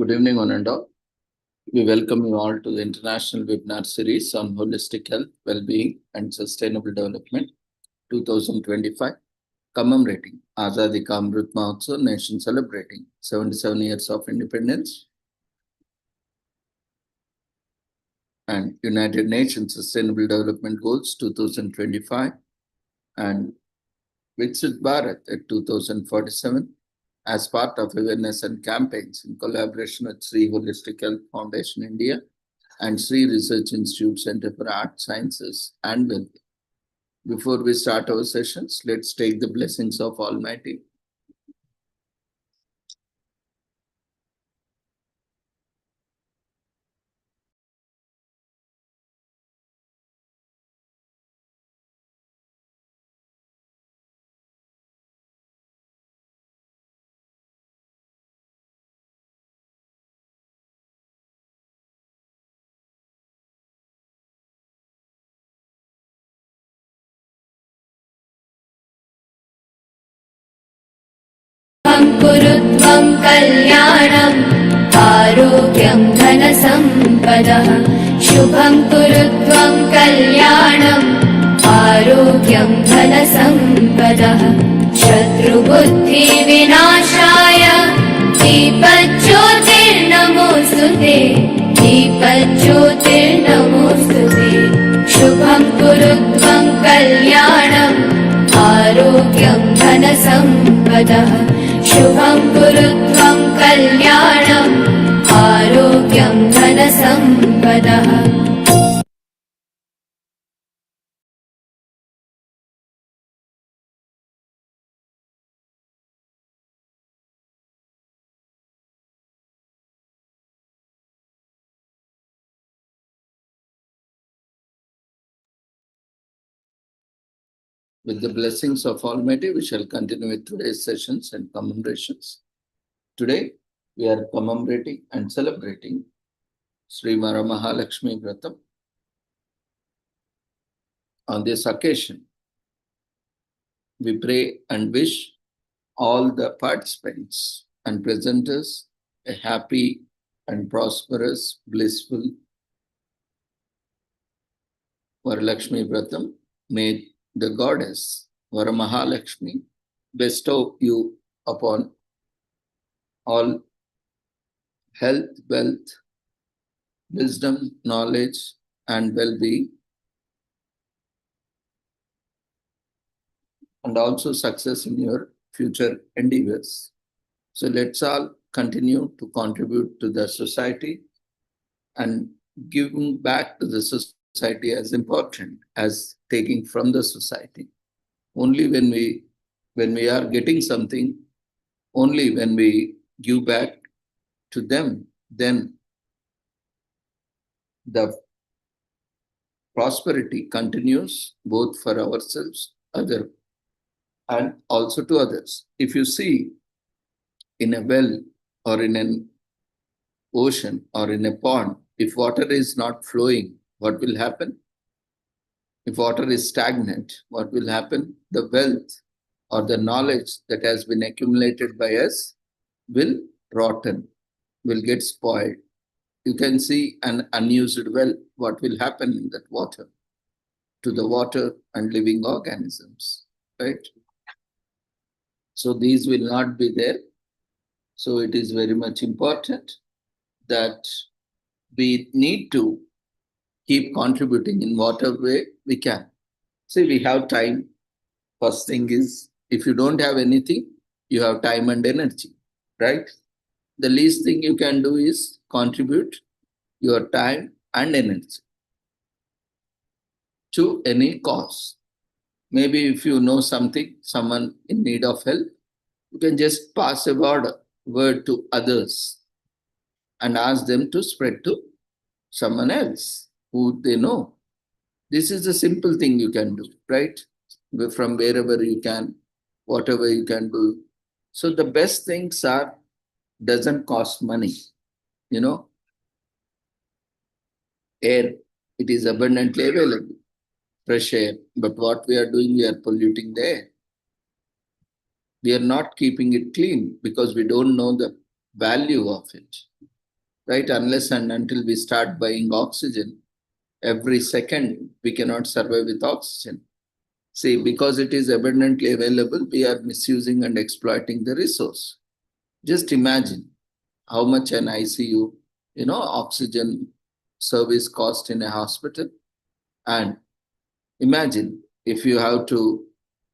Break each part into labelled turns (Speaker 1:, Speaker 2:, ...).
Speaker 1: Good evening, one and all. We welcome you all to the International Webinar Series on Holistic Health, Well-being and Sustainable Development 2025, commemorating Azadi Ka Amrit Mahotsav, nation celebrating 77 years of independence and United Nations Sustainable Development Goals 2025 and Viksit Bharat at 2047 as part of awareness and campaigns in collaboration with Sri Holistic Health Foundation India and Sri Research Institute Center for Art Sciences and Wellbeing. Before we start our sessions, let's take the blessings of Almighty.
Speaker 2: कुरुत्वं कल्याणम् आरोग्यं धनसम्पदः शुभं कुरुत्वं कल्याणम् आरोग्यं धनसम्पदः शत्रुबुद्धिविनाशाय दीपज्योतिर्नमोऽस्तुते दीपज्योतिर्नमोऽस्तुते शुभं कुरुत्वं कल्याणम् आरोग्यं धनसम्पदः शुभं कुरुत्वं कल्याणम् आरोग्यं धनसम्पदः
Speaker 1: With the blessings of Almighty, we shall continue with today's sessions and commemorations. Today, we are commemorating and celebrating Sri Varamahalakshmi Vratam. On this occasion, we pray and wish all the participants and presenters a happy and prosperous, blissful Varalakshmi Vratam. May the goddess Varamahalakshmi bestow you upon all health, wealth, wisdom, knowledge, and well-being, and also success in your future endeavors. So let's all continue to contribute to the society, and giving back to the society as important as taking from the society. Only when we are getting something, only when we give back to them, then the prosperity continues both for ourselves, other, and also to others. If you see in a well or in an ocean or in a pond, if water is not flowing, what will happen? If water is stagnant, what will happen? The wealth or the knowledge that has been accumulated by us will rotten, will get spoiled. You can see an unused well, what will happen in that water to the water and living organisms, right? So these will not be there. So it is very much important that we need to keep contributing in whatever way we can. See, we have time. First thing is, if you don't have anything, you have time and energy, right? The least thing you can do is contribute your time and energy to any cause. Maybe if you know something, someone in need of help, you can just pass a word to others and ask them to spread to someone else who they know. This is a simple thing you can do, right? From wherever you can, whatever you can do. So the best things doesn't cost money, you know. Air, it is abundantly available, fresh air. But what we are doing, we are polluting the air. We are not keeping it clean because we don't know the value of it. right? Unless and until we start buying oxygen, every second we cannot survive with oxygen. See, because it is abundantly available, we are misusing and exploiting the resource. Just imagine how much an ICU, oxygen service cost in a hospital. And imagine if you have to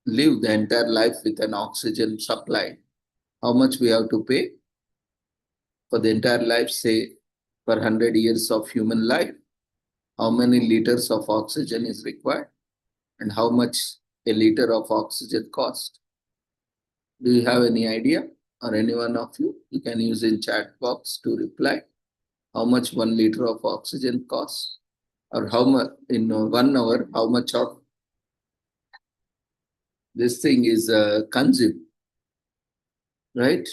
Speaker 1: live the entire life with an oxygen supply, how much we have to pay for the entire life, say, for 100 years of human life, how many liters of oxygen is required, and how much a liter of oxygen cost. Do you have any idea? Or any one of you? You can use in chat box to reply how much 1 liter of oxygen costs, or how much in 1 hour, how much of this thing is consumed, right?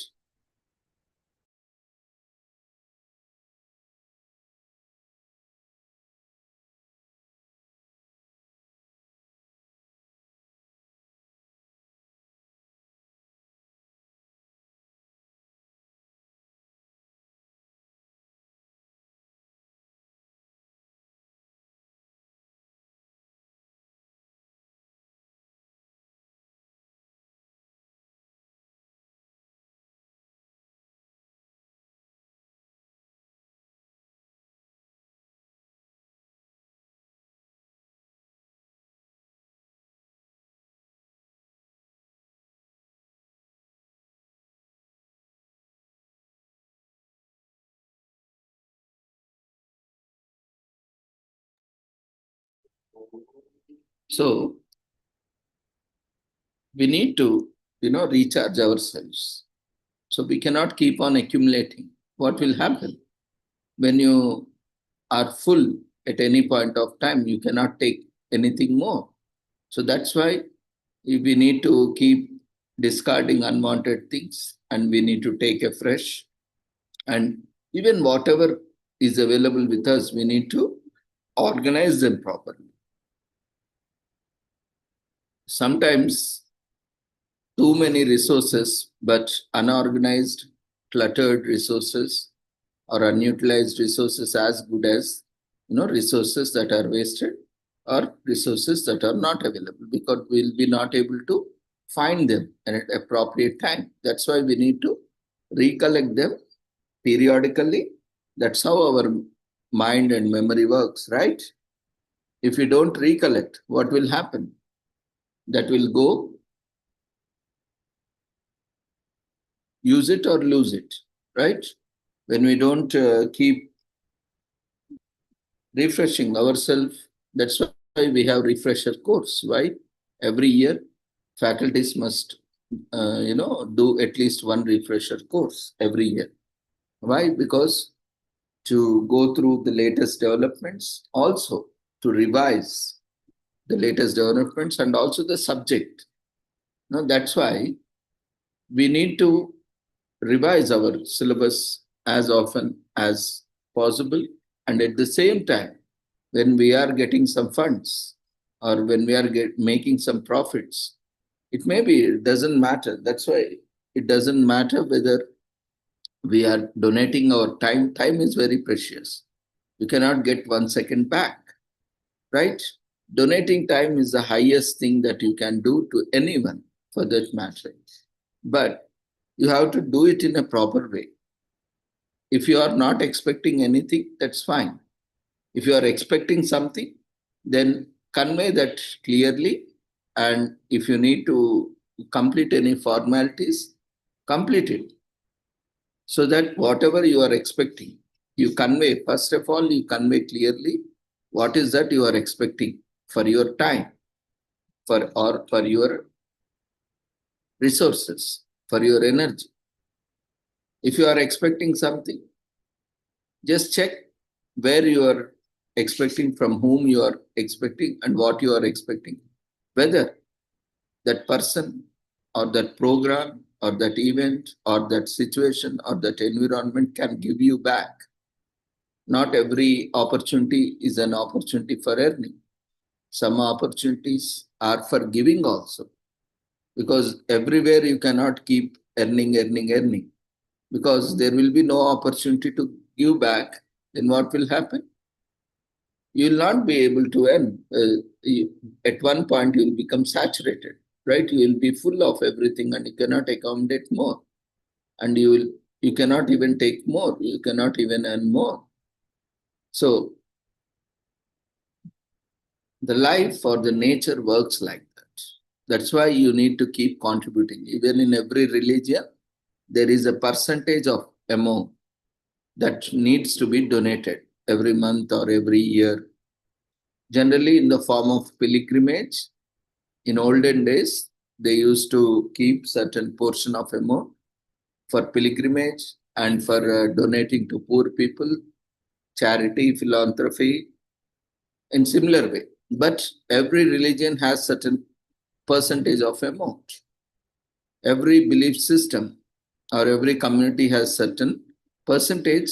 Speaker 1: So we need to, recharge ourselves. So we cannot keep on accumulating. What will happen when you are full at any point of time? You cannot take anything more. So that's why we need to keep discarding unwanted things, and we need to take a fresh, and even whatever is available with us, we need to organize them properly. Sometimes too many resources, but unorganized, cluttered resources or unutilized resources as good as resources that are wasted or resources that are not available, because we'll be not able to find them at appropriate time. That's why we need to recollect them periodically. That's how our mind and memory works, right? If we don't recollect, what will happen? That will go, use it or lose it, right? When we don't keep refreshing ourselves, that's why we have refresher course. Why? Every year, faculties must, do at least one refresher course every year. Why? Because to go through the latest developments, also to revise the latest developments, and also the subject. That's why we need to revise our syllabus as often as possible. And at the same time, when we are getting some funds or when we are making some profits, it doesn't matter. That's why it doesn't matter whether we are donating our time. Time is very precious. You cannot get 1 second back, right? Donating time is the highest thing that you can do to anyone for that matter. But you have to do it in a proper way. If you are not expecting anything, that's fine. If you are expecting something, then convey that clearly. And if you need to complete any formalities, complete it. So that whatever you are expecting, you convey. First of all, you convey clearly what is that you are expecting for your time, for your resources, for your energy. If you are expecting something, just check where you are expecting, from whom you are expecting, and what you are expecting. Whether that person or that program or that event or that situation or that environment can give you back. Not every opportunity is an opportunity for earning. Some opportunities are for giving also. Because everywhere you cannot keep earning, because there will be no opportunity to give back, then what will happen? You will not be able to earn. At one point, you will become saturated, right? You will be full of everything and you cannot accommodate more. And you cannot even take more. You cannot even earn more. So the life or the nature works like that. That's why you need to keep contributing. Even in every religion, there is a percentage of amount that needs to be donated every month or every year, generally in the form of pilgrimage. In olden days, they used to keep certain portion of amount for pilgrimage and for donating to poor people, charity, philanthropy, in similar way. But every religion has certain percentage of amount. Every belief system or every community has certain percentage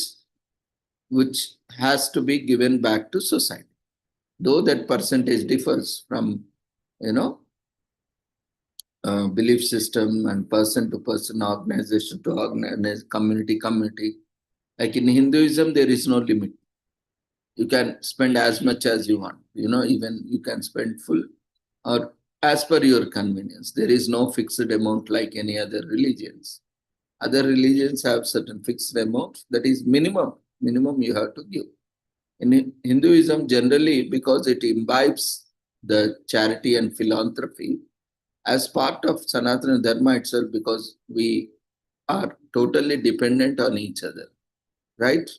Speaker 1: which has to be given back to society. Though that percentage differs from, belief system and person to person, organization to organization, community. Like in Hinduism, there is no limit. You can spend as much as you want. Even you can spend full or as per your convenience. There is no fixed amount like any other religions. Other religions have certain fixed amount that is minimum you have to give. In Hinduism, generally, because it imbibes the charity and philanthropy as part of Sanatana Dharma itself, because we are totally dependent on each other, right?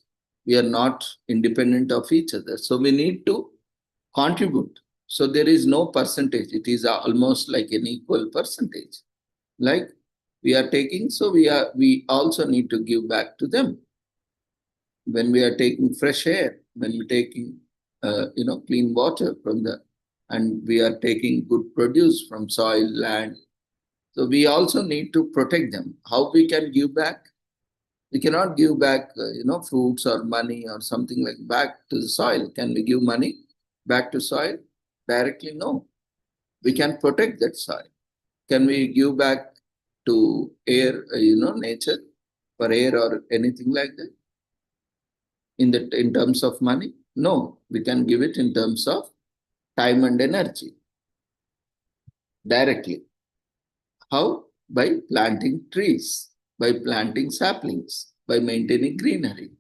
Speaker 1: We are not independent of each other. So we need to contribute. So there is no percentage. It is almost like an equal percentage. Like we are taking, so we also need to give back to them. When we are taking fresh air, when we're taking clean water from and we are taking good produce from soil, land. So we also need to protect them. How we can give back? We cannot give back, fruits or money or something like back to the soil. Can we give money back to soil directly? No. We can protect that soil. Can we give back to air, nature for air or anything like that? In terms of money? No. We can give it in terms of time and energy directly. How? By planting trees, by planting saplings, by maintaining greenery,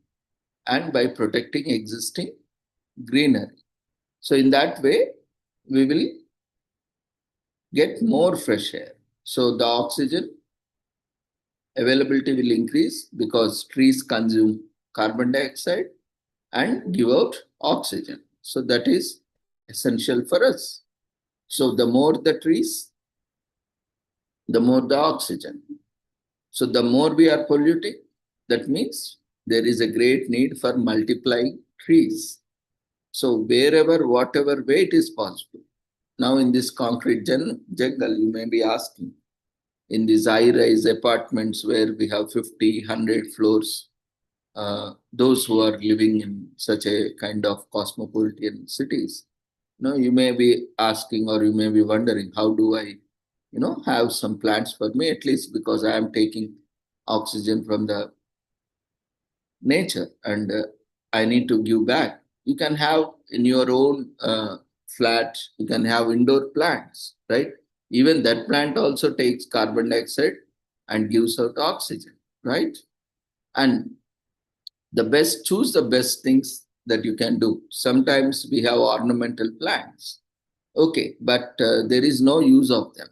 Speaker 1: and by protecting existing greenery. So in that way, we will get more fresh air. So the oxygen availability will increase because trees consume carbon dioxide and give out oxygen. So that is essential for us. So the more the trees, the more the oxygen. So the more we are polluting, that means there is a great need for multiplying trees. So wherever, whatever way it is possible. Now in this concrete jungle, you may be asking, in these high-rise apartments where we have 50, 100 floors, those who are living in such a kind of cosmopolitan cities, you may be asking or you may be wondering, how do I have some plants for me, at least because I am taking oxygen from the nature and I need to give back. You can have in your own flat, you can have indoor plants, right? Even that plant also takes carbon dioxide and gives out oxygen, right? And choose the best things that you can do. Sometimes we have ornamental plants. Okay, but there is no use of them.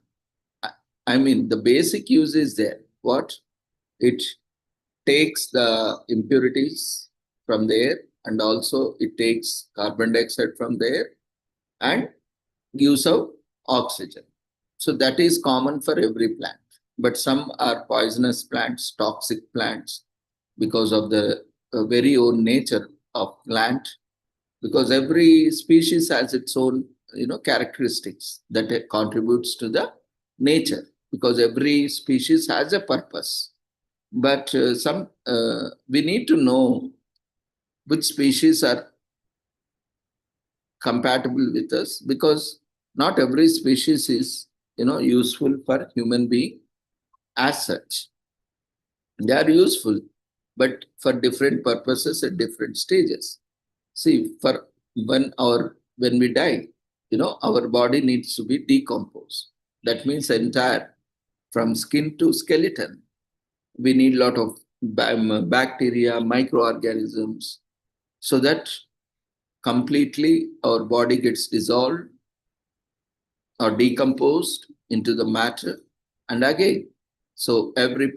Speaker 1: I mean, the basic use is there. What? It takes the impurities from the air and also it takes carbon dioxide from the air and gives out oxygen. So that is common for every plant. But some are poisonous plants, toxic plants, because of the very own nature of plant. Because every species has its own, characteristics that it contributes to the nature. Because every species has a purpose. But we need to know which species are compatible with us, because not every species is useful for human being as such. They are useful, but for different purposes at different stages. See, for when we die, our body needs to be decomposed. That means entire, from skin to skeleton. We need a lot of bacteria, microorganisms, so that completely our body gets dissolved or decomposed into the matter, and again, so every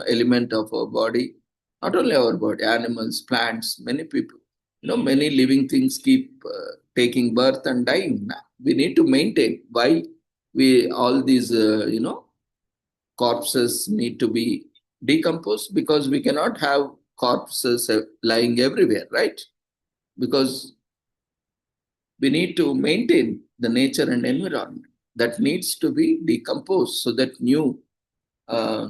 Speaker 1: element of our body, not only our body, animals, plants, many people, many living things keep taking birth and dying. We need to maintain. Why we all these corpses need to be decomposed? Because we cannot have corpses lying everywhere, right? Because we need to maintain the nature and environment that needs to be decomposed, so that new uh,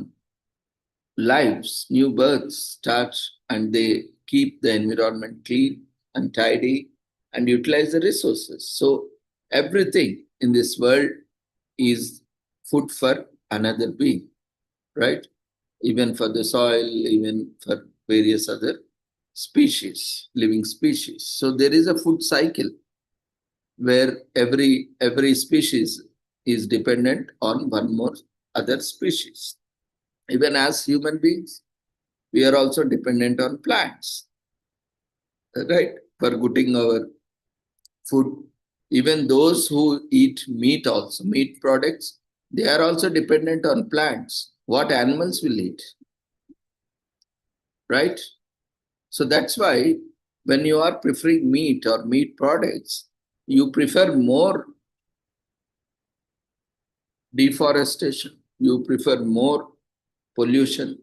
Speaker 1: lives, new births start, and they keep the environment clean and tidy and utilize the resources. So everything in this world is food for another being, right? Even for the soil, even for various other species, living species. So there is a food cycle where every species is dependent on one more other species. Even as human beings, we are also dependent on plants, right? For getting our food. Even those who eat meat, also meat products, they are also dependent on plants. What animals will eat, right? So that's why when you are preferring meat or meat products, you prefer more deforestation, you prefer more pollution,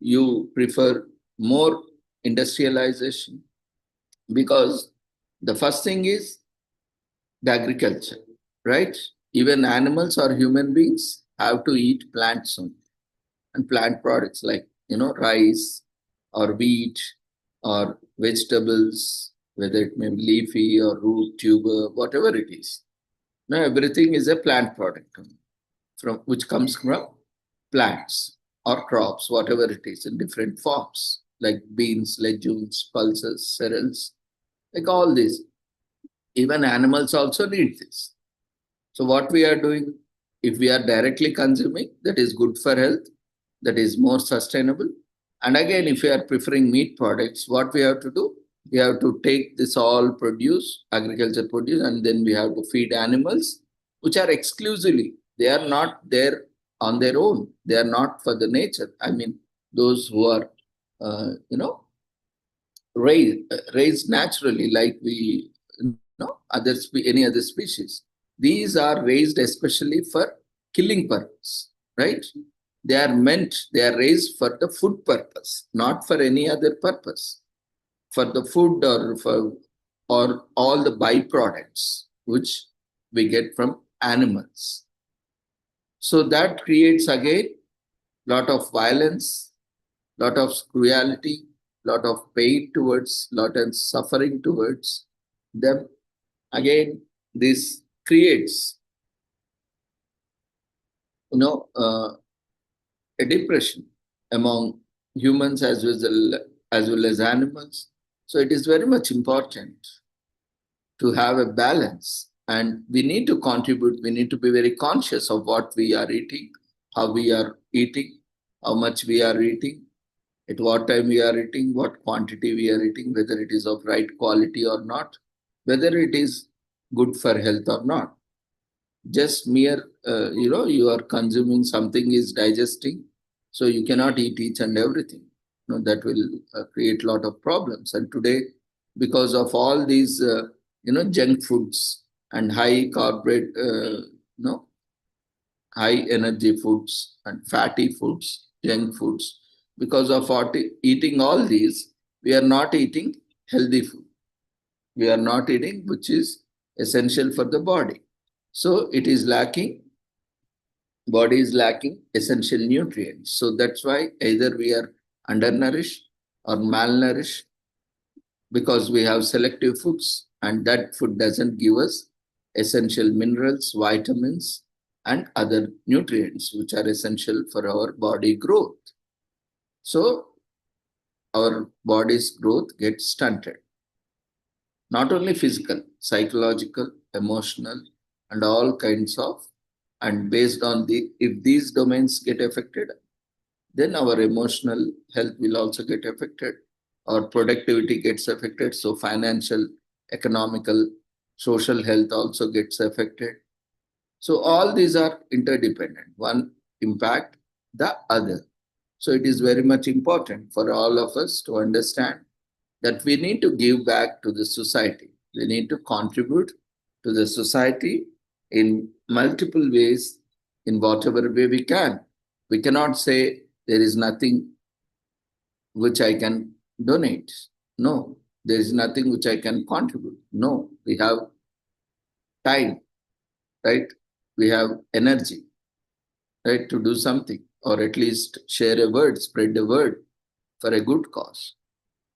Speaker 1: you prefer more industrialization, because the first thing is the agriculture, right? Even animals or human beings have to eat plants only, and plant products like rice or wheat or vegetables, whether it may be leafy or root, tuber, whatever it is. Now everything is a plant product from which comes from plants or crops, whatever it is, in different forms, like beans, legumes, pulses, cereals, like all this. Even animals also need this. So what we are doing, if we are directly consuming, that is good for health, that is more sustainable. And again, if we are preferring meat products, what we have to do? We have to take this all produce, agriculture produce, and then we have to feed animals, which are exclusively, they are not there on their own. They are not for the nature. I mean, those who are, raised naturally, like we, any other species. These are raised especially for killing purpose, right? They are raised for the food purpose, not for any other purpose. For the food or all the byproducts which we get from animals. So that creates again lot of violence, lot of cruelty, lot of pain towards, lot of suffering towards them. Again, this creates, a depression among humans as well as animals. So it is very much important to have a balance, and we need to contribute. We need to be very conscious of what we are eating, how we are eating, how much we are eating, at what time we are eating, what quantity we are eating, whether it is of right quality or not, whether it is good for health or not. Just mere, you are consuming something is digesting, so you cannot eat each and everything. That will create a lot of problems. And today, because of all these, junk foods and high carbohydrate, high energy foods and fatty foods, junk foods, because of eating all these, we are not eating healthy food. We are not eating, which is essential for the body. So it is lacking, body is lacking essential nutrients. So that's why either we are undernourished or malnourished, because we have selective foods and that food doesn't give us essential minerals, vitamins, and other nutrients which are essential for our body growth. So our body's growth gets stunted. Not only physical, psychological, emotional, and all kinds of, and based on if these domains get affected, then our emotional health will also get affected. Our productivity gets affected. So financial, economical, social health also gets affected. So all these are interdependent. One impact the other. So it is very much important for all of us to understand that we need to give back to the society. We need to contribute to the society in multiple ways, in whatever way we can. We cannot say there is nothing which I can donate. No, there is nothing which I can contribute. No, we have time, right? We have energy, right, to do something, or at least share a word, spread the word for a good cause.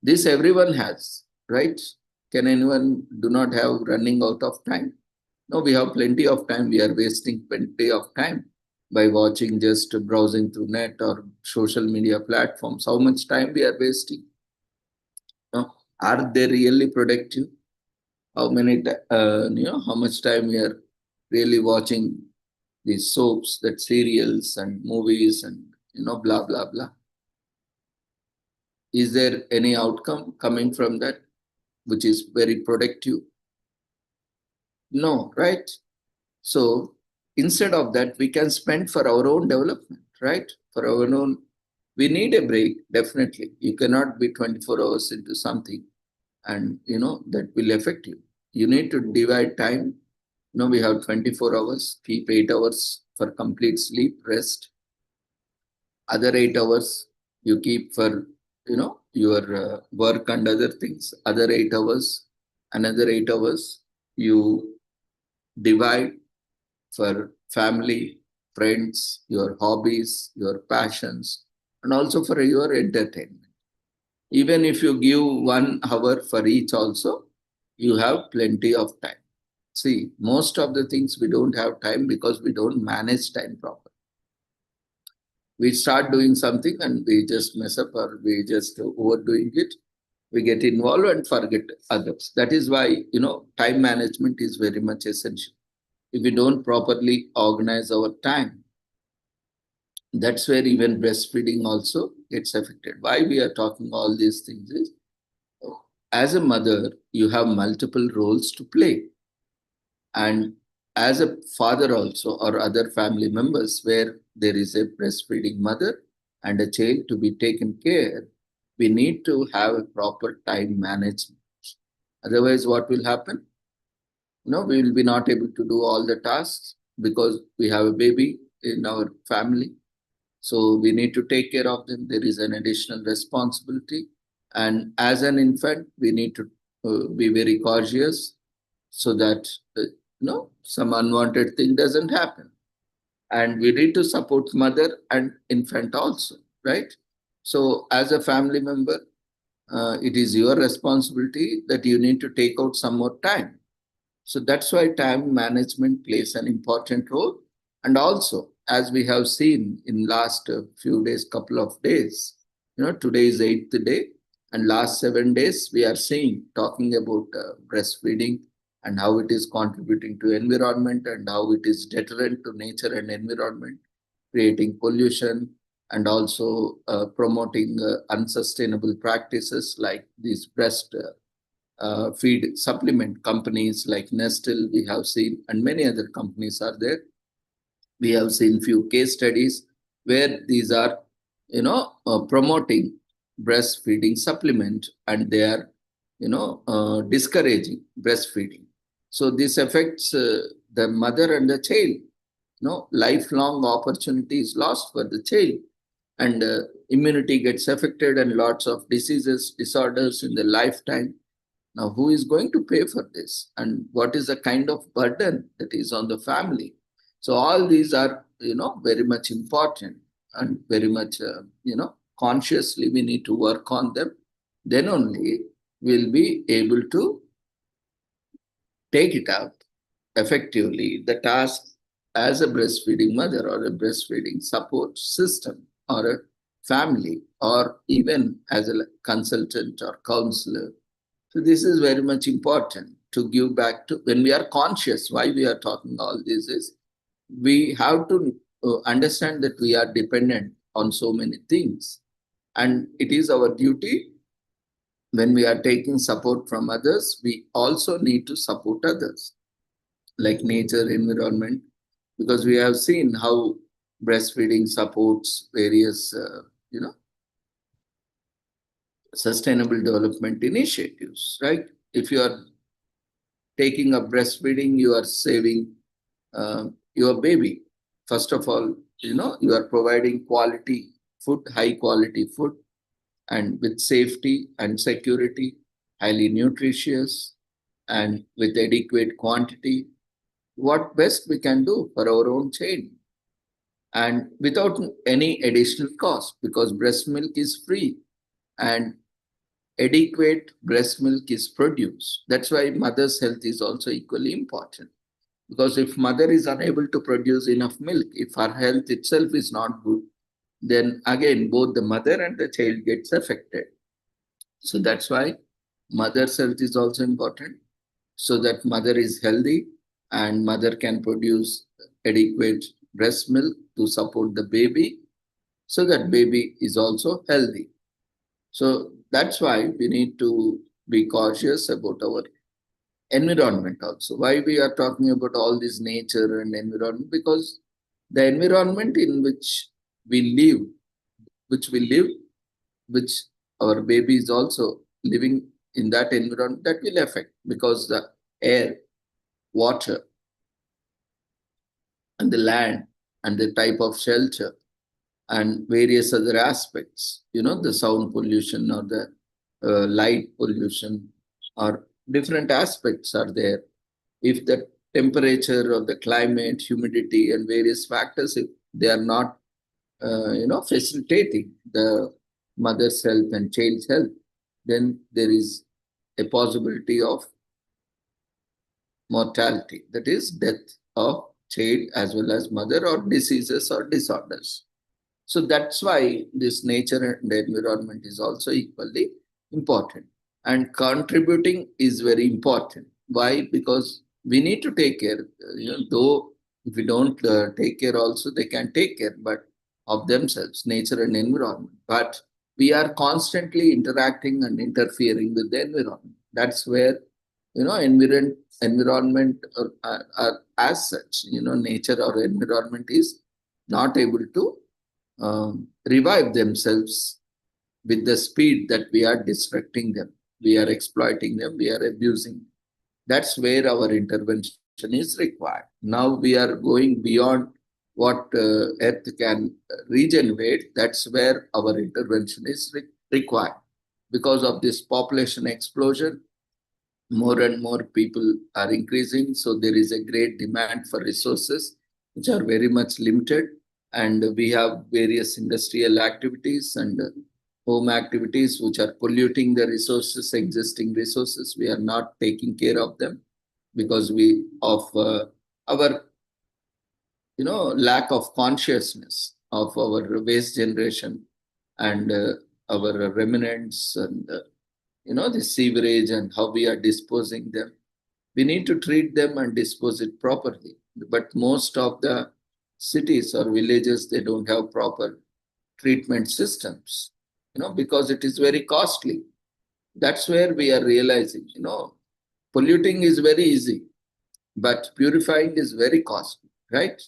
Speaker 1: This everyone has, right? Can anyone do not have running out of time? No, we have plenty of time. We are wasting plenty of time by watching, just browsing through net or social media platforms. How much time we are wasting? No? Are they really productive? How much time we are really watching these soaps, that serials and movies and, blah, blah, blah. Is there any outcome coming from that which is very productive? No, right? So instead of that, we can spend for our own development, right? For our own, we need a break, definitely. You cannot be 24 hours into something and, that will affect you. You need to divide time. We have 24 hours, keep 8 hours for complete sleep, rest. Other 8 hours you keep for, your work and other things. Other 8 hours, another 8 hours you divide for family, friends, your hobbies, your passions, and also for your entertainment. Even if you give 1 hour for each, also, you have plenty of time. See, most of the things we don't have time because we don't manage time properly. We start doing something and we just mess up, or we just overdoing it. We get involved and forget others. That is why, time management is very much essential. If we don't properly organize our time, that's where even breastfeeding also gets affected. Why we are talking all these things is, as a mother, you have multiple roles to play. And as a father also, or other family members, where there is a breastfeeding mother and a child to be taken care, we need to have a proper time management. Otherwise, what will happen? We will be not able to do all the tasks because we have a baby in our family. So we need to take care of them. There is an additional responsibility. And as an infant, we need to be very cautious so that, some unwanted thing doesn't happen. And we need to support mother and infant also, right? So as a family member, it is your responsibility that you need to take out some more time. So that's why time management plays an important role. And also, as we have seen in last few days, couple of days, today is 8th day, and last 7 days we are seeing, talking about breastfeeding and how it is contributing to environment and how it is deterrent to nature and environment, creating pollution, and also promoting unsustainable practices like these breast feed supplement companies like Nestle, we have seen, and many other companies are there. We have seen few case studies where these are, promoting breastfeeding supplement, and they are, discouraging breastfeeding. So this affects the mother and the child. Lifelong opportunity is lost for the child, and immunity gets affected, and lots of diseases, disorders in the lifetime. Now, who is going to pay for this? And what is the kind of burden that is on the family? So all these are, very much important, and very much, consciously we need to work on them. Then only we'll be able to take it out effectively, the task as a breastfeeding mother or a breastfeeding support system or a family or even as a consultant or counselor. So this is very much important to give back to when we are conscious. Why we are talking all this is we have to understand that we are dependent on so many things, and it is our duty when we are taking support from others. We also need to support others, like nature, environment, because we have seen how breastfeeding supports various, sustainable development initiatives, right? If you are taking up breastfeeding, you are saving your baby. First of all, you are providing quality food, high quality food, and with safety and security, highly nutritious, and with adequate quantity. What best we can do for our own child, and without any additional cost, because breast milk is free and adequate breast milk is produced. That's why mother's health is also equally important. Because if mother is unable to produce enough milk, if her health itself is not good, then again both the mother and the child gets affected. So that's why mother's health is also important, so that mother is healthy and mother can produce adequate breast milk to support the baby, so that baby is also healthy. So that's why we need to be cautious about our environment also. Why we are talking about all this nature and environment? Because the environment in which we live, which we live, which our baby is also living in that environment, that will affect, because the air, water, and the land, and the type of shelter, and various other aspects, the sound pollution or the light pollution, or different aspects are there. If the temperature or the climate, humidity, and various factors, if they are not, facilitating the mother's health and child's health, then there is a possibility of mortality, that is death of child as well as mother, or diseases or disorders. So that's why this nature and environment is also equally important. And contributing is very important. Why? Because we need to take care. Though if we don't take care, also they can take care, but of themselves, nature and environment. But we are constantly interacting and interfering with the environment. That's where environment are as such. Nature or environment is not able to revive themselves with the speed that we are destructing them, we are exploiting them, we are abusing. That's where our intervention is required. Now we are going beyond what Earth can regenerate. That's where our intervention is required. Because of this population explosion, more and more people are increasing. So there is a great demand for resources which are very much limited. And we have various industrial activities and home activities which are polluting the resources, existing resources. We are not taking care of them because of our lack of consciousness of our waste generation, and our remnants, and the sewerage, and how we are disposing them. We need to treat them and dispose it properly. But most of the cities or villages, they don't have proper treatment systems, because it is very costly. That's where we are realizing, polluting is very easy, but purifying is very costly, right?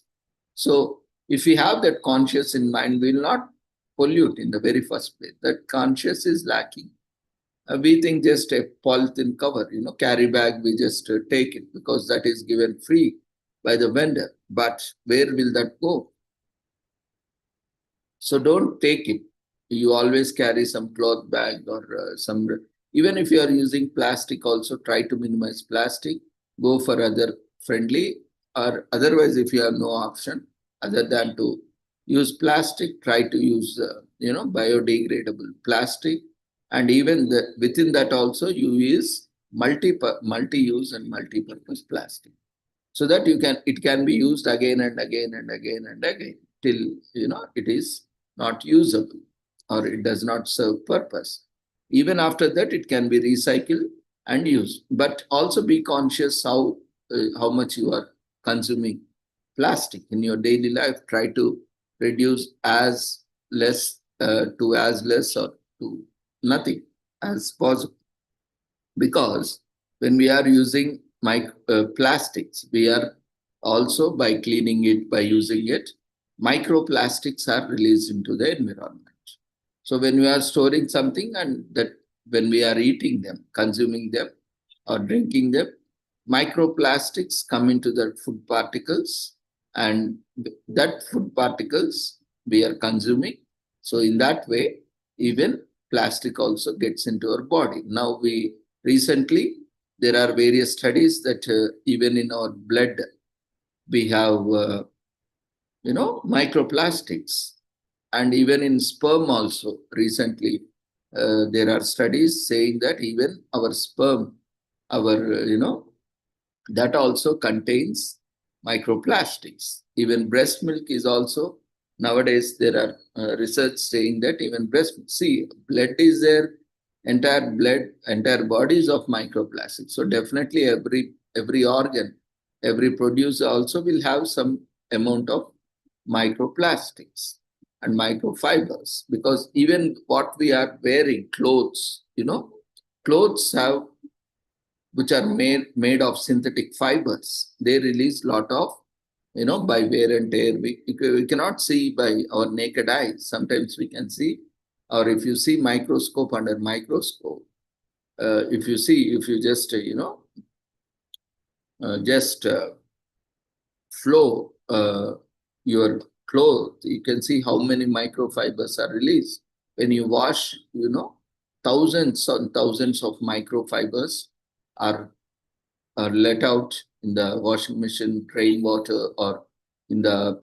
Speaker 1: So if we have that conscious in mind, we will not pollute in the very first place. That conscious is lacking. We think just a polythene cover, carry bag, we just take it because that is given free by the vendor. But where will that go? So don't take it. You always carry some cloth bag or even if you are using plastic, also try to minimize plastic. Go for other friendly, or otherwise, if you have no option other than to use plastic, try to use, biodegradable plastic. And even within that also, you use multi-use and multi-purpose plastic, so that it can be used again and again and again and again till it is not usable. or it does not serve purpose. Even after that, it can be recycled and used. But also be conscious how much you are consuming plastic in your daily life. Try to reduce as less to as less or to nothing as possible. Because when we are using plastics, we are also, by cleaning it, by using it, microplastics are released into the environment. So when we are storing something, and that when we are eating them, consuming them, or drinking them, microplastics come into the food particles, and that food particles we are consuming. So in that way, even plastic also gets into our body. Now we recently, there are various studies that even in our blood we have microplastics, and even in sperm also recently there are studies saying that even our sperm, our that also contains microplastics. Even breast milk is also, nowadays there are research saying that even see, blood is there, entire blood, entire bodies of microplastics. So definitely every organ, every producer also will have some amount of microplastics and microfibers, because even what we are wearing, clothes, clothes have, which are made of synthetic fibers. They release lot of, by wear and tear. We cannot see by our naked eyes. Sometimes we can see, or if you see microscope, under microscope, if you just flow your clothes, you can see how many microfibers are released. When you wash, thousands and thousands of microfibers are let out in the washing machine, drain water, or in the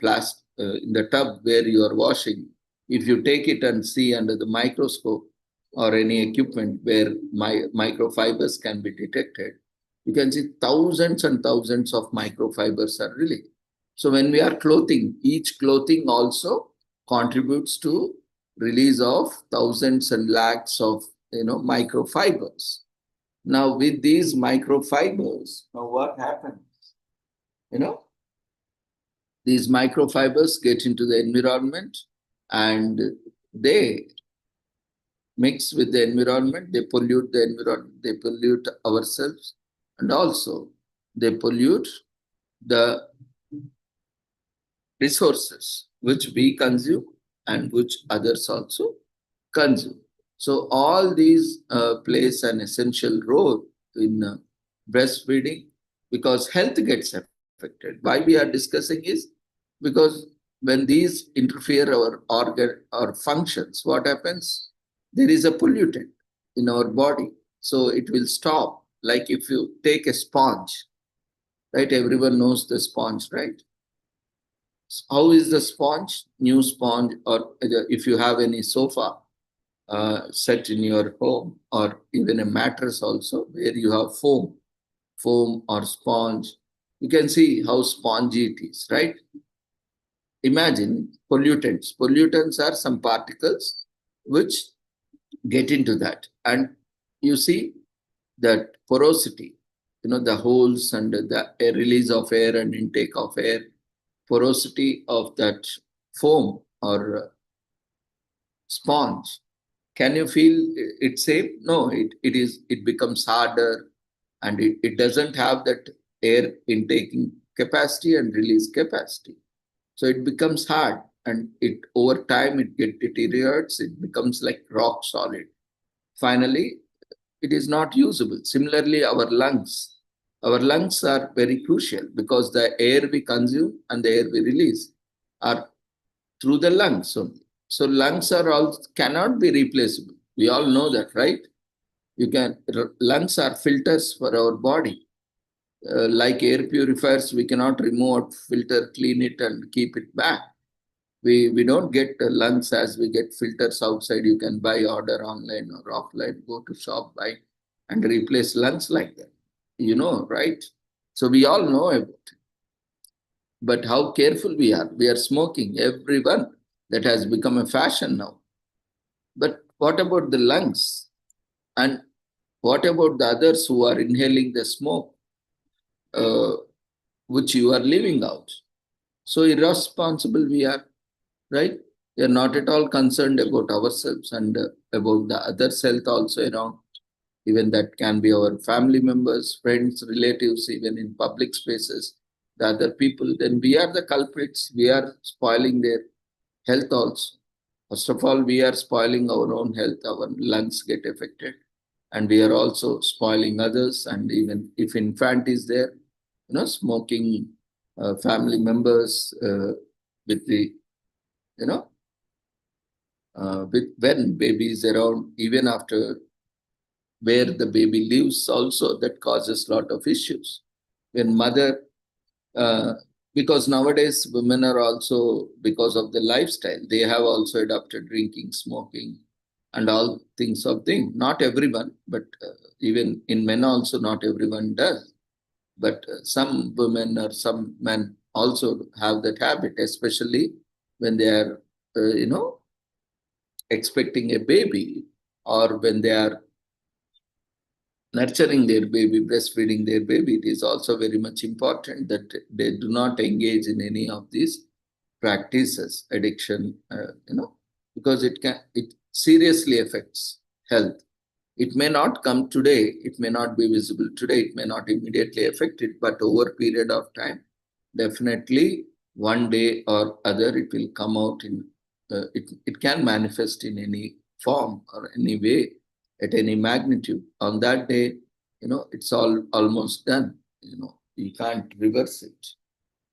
Speaker 1: in the tub where you are washing. If you take it and see under the microscope or any equipment where microfibers can be detected, you can see thousands and thousands of microfibers are released. So when we are clothing, each clothing also contributes to release of thousands and lakhs of microfibers. Now with these microfibers, now what happens? These microfibers get into the environment, and they mix with the environment, they pollute the environment, they pollute ourselves, and also they pollute the resources which we consume and which others also consume. So all these plays an essential role in breastfeeding, because health gets affected. Why we are discussing is because when these interfere our organ or functions, what happens? There is a pollutant in our body, so it will stop. Like if you take a sponge, right? Everyone knows the sponge, right? How is the sponge? New sponge, or if you have any sofa set in your home, or even a mattress also where you have foam or sponge, you can see how spongy it is, right? Imagine pollutants. Pollutants are some particles which get into that, and you see that porosity, the holes and the release of air and intake of air, porosity of that foam or sponge. Can you feel it same? No, it becomes harder, and it doesn't have that air intaking capacity and release capacity. So it becomes hard, and it over time it deteriorates, it becomes like rock solid. Finally, it is not usable. Similarly, our lungs are very crucial, because the air we consume and the air we release are through the lungs only. So lungs are all cannot be replaceable. We all know that, right? Lungs are filters for our body. Like air purifiers, we cannot remove filter, clean it, and keep it back. We don't get lungs as we get filters outside. You can buy, order online or offline, go to shop, buy, and replace lungs like that. Right? So we all know about it. But how careful we are. We are smoking, everyone. That has become a fashion now. But what about the lungs? And what about the others who are inhaling the smoke, uh, which you are leaving out? So irresponsible we are, right? We are not at all concerned about ourselves and about the others' health also around. Even that can be our family members, friends, relatives, even in public spaces, the other people. Then we are the culprits. We are spoiling their health also. First of all, we are spoiling our own health. Our lungs get affected, and we are also spoiling others. And even if infant is there, smoking family members with the, you know, with when baby is around, even after where the baby lives, also that causes lot of issues. When mother, uh, because nowadays women are also, because of the lifestyle, they have also adopted drinking, smoking, and all things of thing. Not everyone, but even in men also, not everyone does. But some women or some men also have that habit, especially when they are, expecting a baby, or when they are nurturing their baby, breastfeeding their baby. It is also very much important that they do not engage in any of these practices, addiction, because it seriously affects health. It may not come today, it may not be visible today, it may not immediately affect it, but over a period of time, definitely one day or other it will come out in, it can manifest in any form or any way, at any magnitude. On that day, it's all almost done. You can't reverse it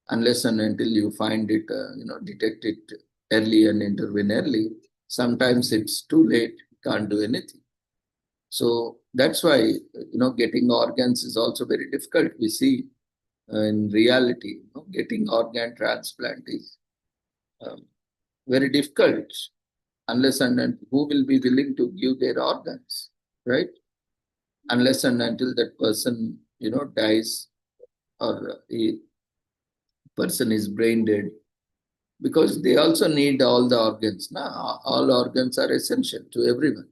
Speaker 1: unless and until you find it, detect it early and intervene early. Sometimes it's too late, can't do anything. So that's why, getting organs is also very difficult. We see in reality, getting organ transplant is um, very difficult unless and until who will be willing to give their organs, right? Unless and until that person, dies, or a person is brain dead, because they also need all the organs. Now, all organs are essential to everyone.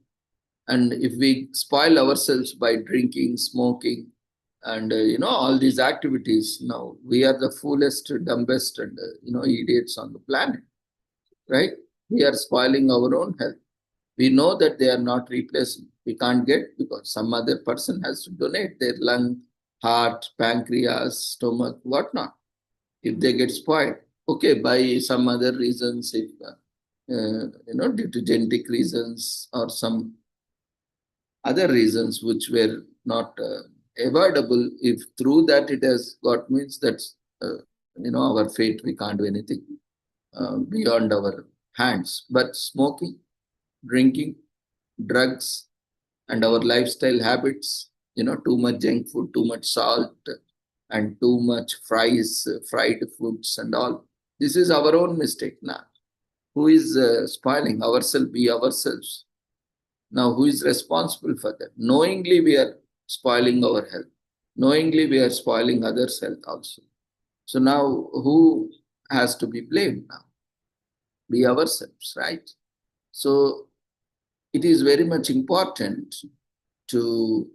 Speaker 1: And if we spoil ourselves by drinking, smoking, and all these activities, now we are the foolest, dumbest, and idiots on the planet, right? We are spoiling our own health. We know that they are not replaced. We can't get, because some other person has to donate their lung, heart, pancreas, stomach, whatnot. If they get spoiled, okay, by some other reasons, if due to genetic reasons or some other reasons which were not avoidable, if through that it has got, means that's our fate. We can't do anything beyond our hands. But smoking, drinking, drugs, and our lifestyle habits, too much junk food, too much salt, and too much fried foods and all, this is our own mistake now. Who is spoiling ourselves? We ourselves. Now, who is responsible for that? Knowingly, we are spoiling our health. Knowingly, we are spoiling others' health also. So now, who has to be blamed now? We ourselves, right? So it is very much important to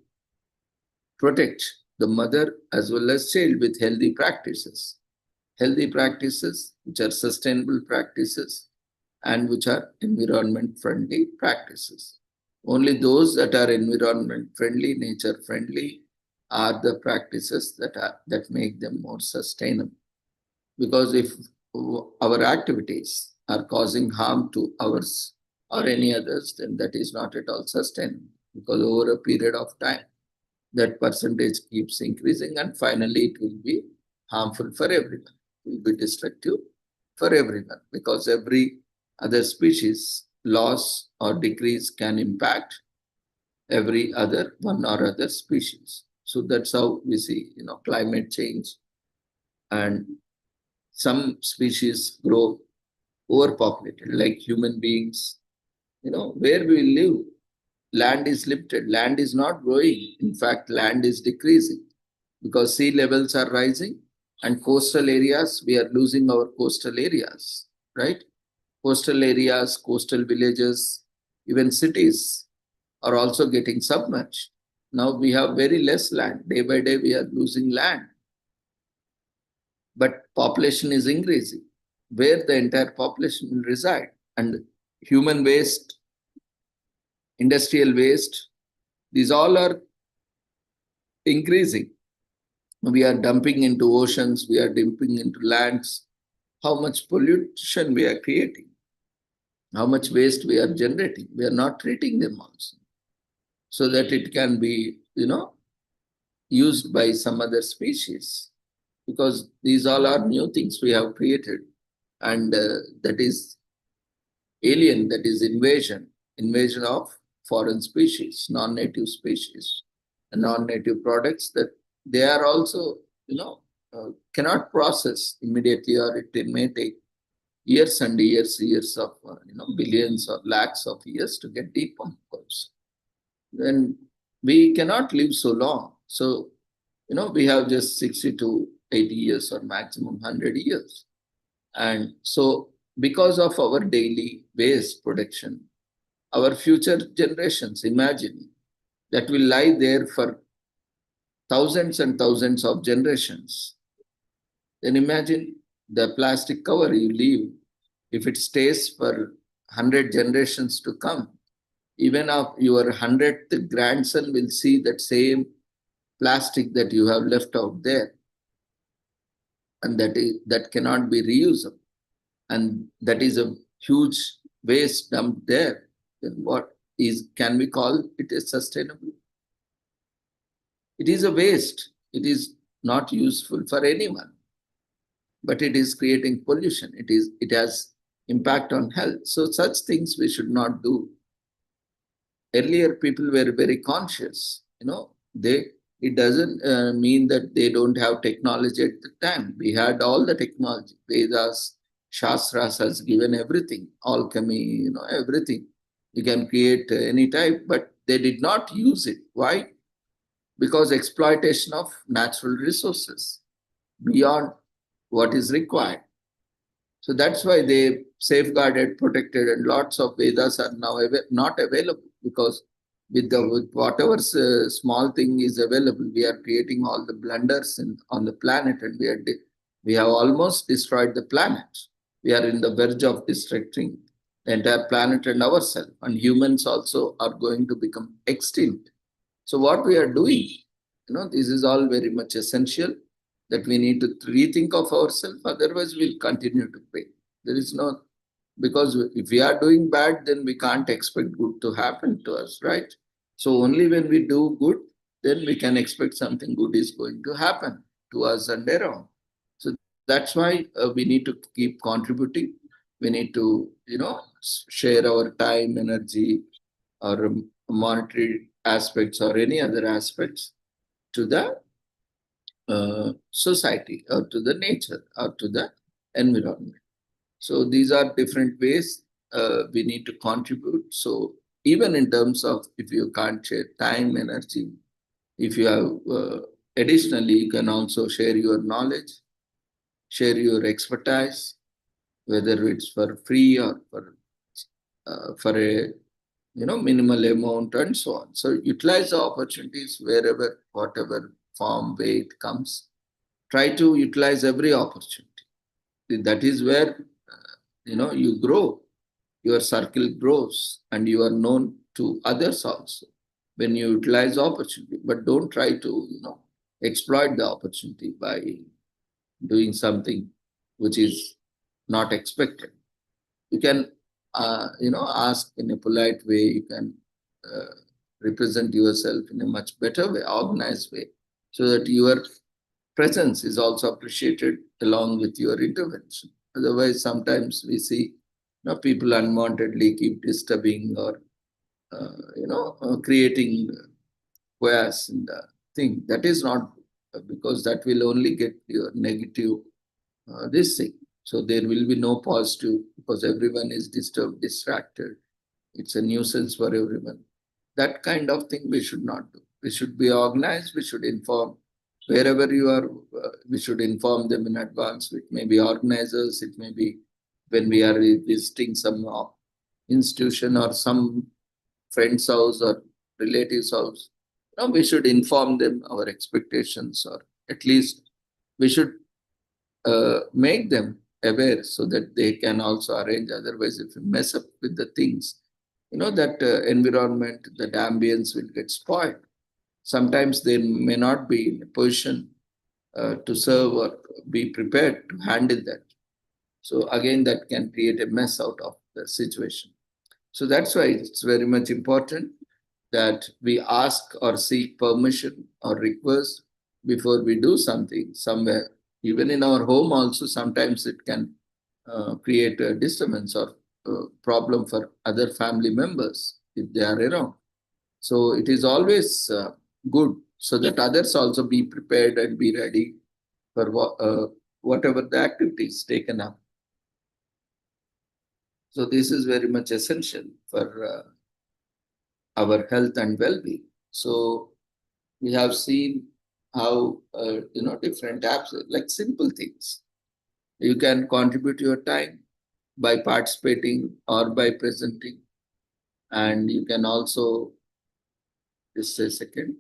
Speaker 1: protect the mother as well as child with healthy practices. Healthy practices, which are sustainable practices and which are environment friendly practices. Only those that are environment friendly, nature friendly, are the practices that make them more sustainable. Because if our activities are causing harm to ours or any others, then that is not at all sustainable. Because over a period of time, that percentage keeps increasing, and finally it will be harmful for everyone. It will be destructive for everyone, because every other species loss or decrease can impact every other one or other species. So that's how we see, climate change, and some species grow overpopulated, like human beings. Where we live, land is limited. Land is not growing. In fact, land is decreasing because sea levels are rising, and coastal areas, we are losing our coastal areas, right? Coastal areas, coastal villages, Even cities are also getting submerged. Now we have very less land. Day by day, we are losing land. But population is increasing. Where the entire population will reside? And human waste, industrial waste, these all are increasing. We are dumping into oceans, we are dumping into lands. How much pollution we are creating? How much waste we are generating? We are not treating them also, so that it can be, used by some other species. Because these all are new things we have created, and that is alien, that is invasion of foreign species, non-native species, and non-native products that they are also, cannot process immediately, or it may take years and years of, billions or lakhs of years to get decomposed. Then we cannot live so long. So, we have just 60 to 80 years or maximum 100 years. And so, because of our daily waste production, our future generations, imagine, that will lie there for thousands and thousands of generations. Then imagine the plastic cover you leave, if it stays for 100 generations to come, even of your 100th grandson will see that same plastic that you have left out there. And that cannot be reusable. And that is a huge waste dumped there. Then what can we call it as sustainable? It is a waste. It is not useful for anyone. But it is creating pollution. It has impact on health. So such things we should not do. Earlier, people were very conscious. It doesn't mean that they don't have technology at the time. We had all the technology. Vedas, Shastras has given everything, alchemy, everything. You can create any type, but they did not use it. Why? Because exploitation of natural resources beyond what is required. So that's why they safeguarded, protected, and lots of Vedas are now not available, because with whatever small thing is available, we are creating all the blunders on the planet, and we have almost destroyed the planet. We are in the verge of destroying the entire planet and ourselves, and humans also are going to become extinct. So what we are doing, this is all very much essential, that we need to rethink of ourselves, otherwise we'll continue to pay. There is no, because if we are doing bad, then we can't expect good to happen to us, right? So only when we do good, then we can expect something good is going to happen to us and around. So that's why we need to keep contributing. We need to, share our time, energy, or monetary aspects or any other aspects to the society, or to the nature, or to the environment. So these are different ways we need to contribute. So even in terms of, if you can't share time, energy, if you have additionally, you can also share your knowledge, share your expertise, whether it's for free or for a minimal amount, and so on. So utilize the opportunities wherever, whatever form, way it comes. Try to utilize every opportunity. That is where you grow, your circle grows, and you are known to others also when you utilize opportunity. But don't try to exploit the opportunity by doing something which is not expected. You can ask in a polite way. You can represent yourself in a much better way, organized way, so that your presence is also appreciated along with your intervention. Otherwise, sometimes we see people unwantedly keep disturbing, or creating chaos in the thing. That is not, because that will only get your negative this thing. So there will be no positive, because everyone is disturbed, distracted. It's a nuisance for everyone. That kind of thing we should not do. We should be organized. We should inform wherever you are. We should inform them in advance. It may be organizers. It may be when we are visiting some institution or some friend's house or relative's house, we should inform them our expectations, or at least we should make them aware so that they can also arrange. Otherwise, if you mess up with the things, that environment, that ambience will get spoiled. Sometimes they may not be in a position to serve or be prepared to handle that. So again, that can create a mess out of the situation. So that's why it's very much important that we ask or seek permission or request before we do something somewhere. Even in our home, also sometimes it can create a disturbance or problem for other family members if they are around. So it is always good so that others also be prepared and be ready for whatever the activities taken up. So this is very much essential for our health and well-being. So we have seen how different apps, like simple things. You can contribute your time by participating or by presenting, and you can also, just a second.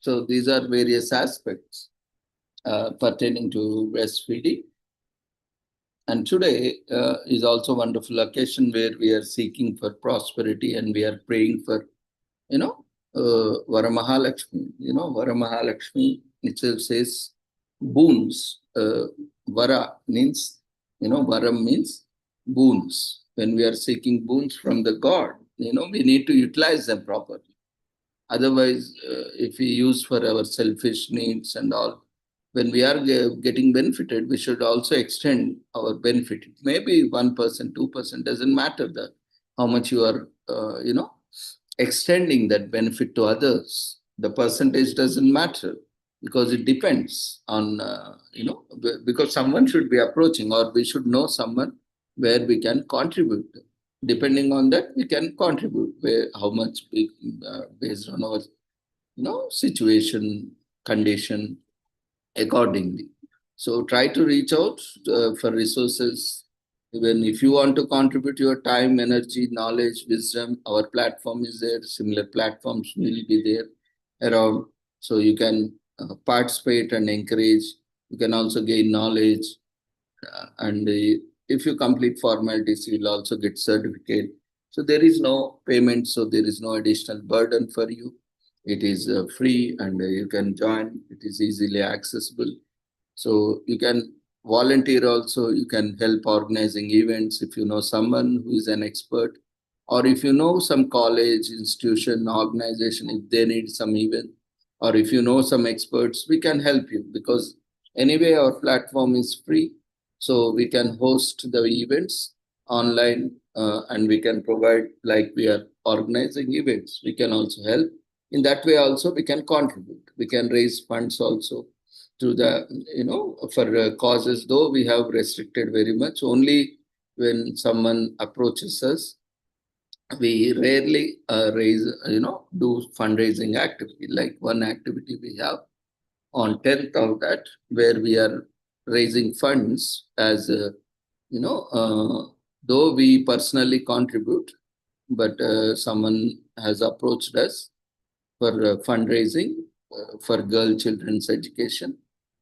Speaker 1: So these are various aspects pertaining to breastfeeding. And today is also a wonderful occasion where we are seeking for prosperity and we are praying for, Varamahalakshmi. Varamahalakshmi itself says boons. Vara means, Varam means boons. When we are seeking boons from the God, we need to utilize them properly. Otherwise, if we use for our selfish needs and all, when we are getting benefited, we should also extend our benefit. It may be 1%, 2%, doesn't matter that how much you are, extending that benefit to others. The percentage doesn't matter because it depends on, because someone should be approaching or we should know someone where we can contribute. Depending on that, we can contribute where how much based on our situation, condition accordingly. So try to reach out for resources. Even if you want to contribute your time, energy, knowledge, wisdom, our platform is there. Similar platforms will be there around. So you can participate and encourage. You can also gain knowledge. And if you complete formalities, you will also get certificate. So there is no payment. So there is no additional burden for you. It is free and you can join. It is easily accessible. So you can volunteer also. You can help organizing events if you know someone who is an expert, or if you know some college, institution, organization, if they need some event, or if you know some experts, we can help you because anyway our platform is free. So we can host the events online and we can provide like we are organizing events. We can also help. In that way also we can contribute. We can raise funds also to the, for causes, though we have restricted very much. Only when someone approaches us, we rarely do fundraising activity. Like one activity we have on 10th of that, where we are raising funds as, though we personally contribute, but someone has approached us for fundraising for girl children's education.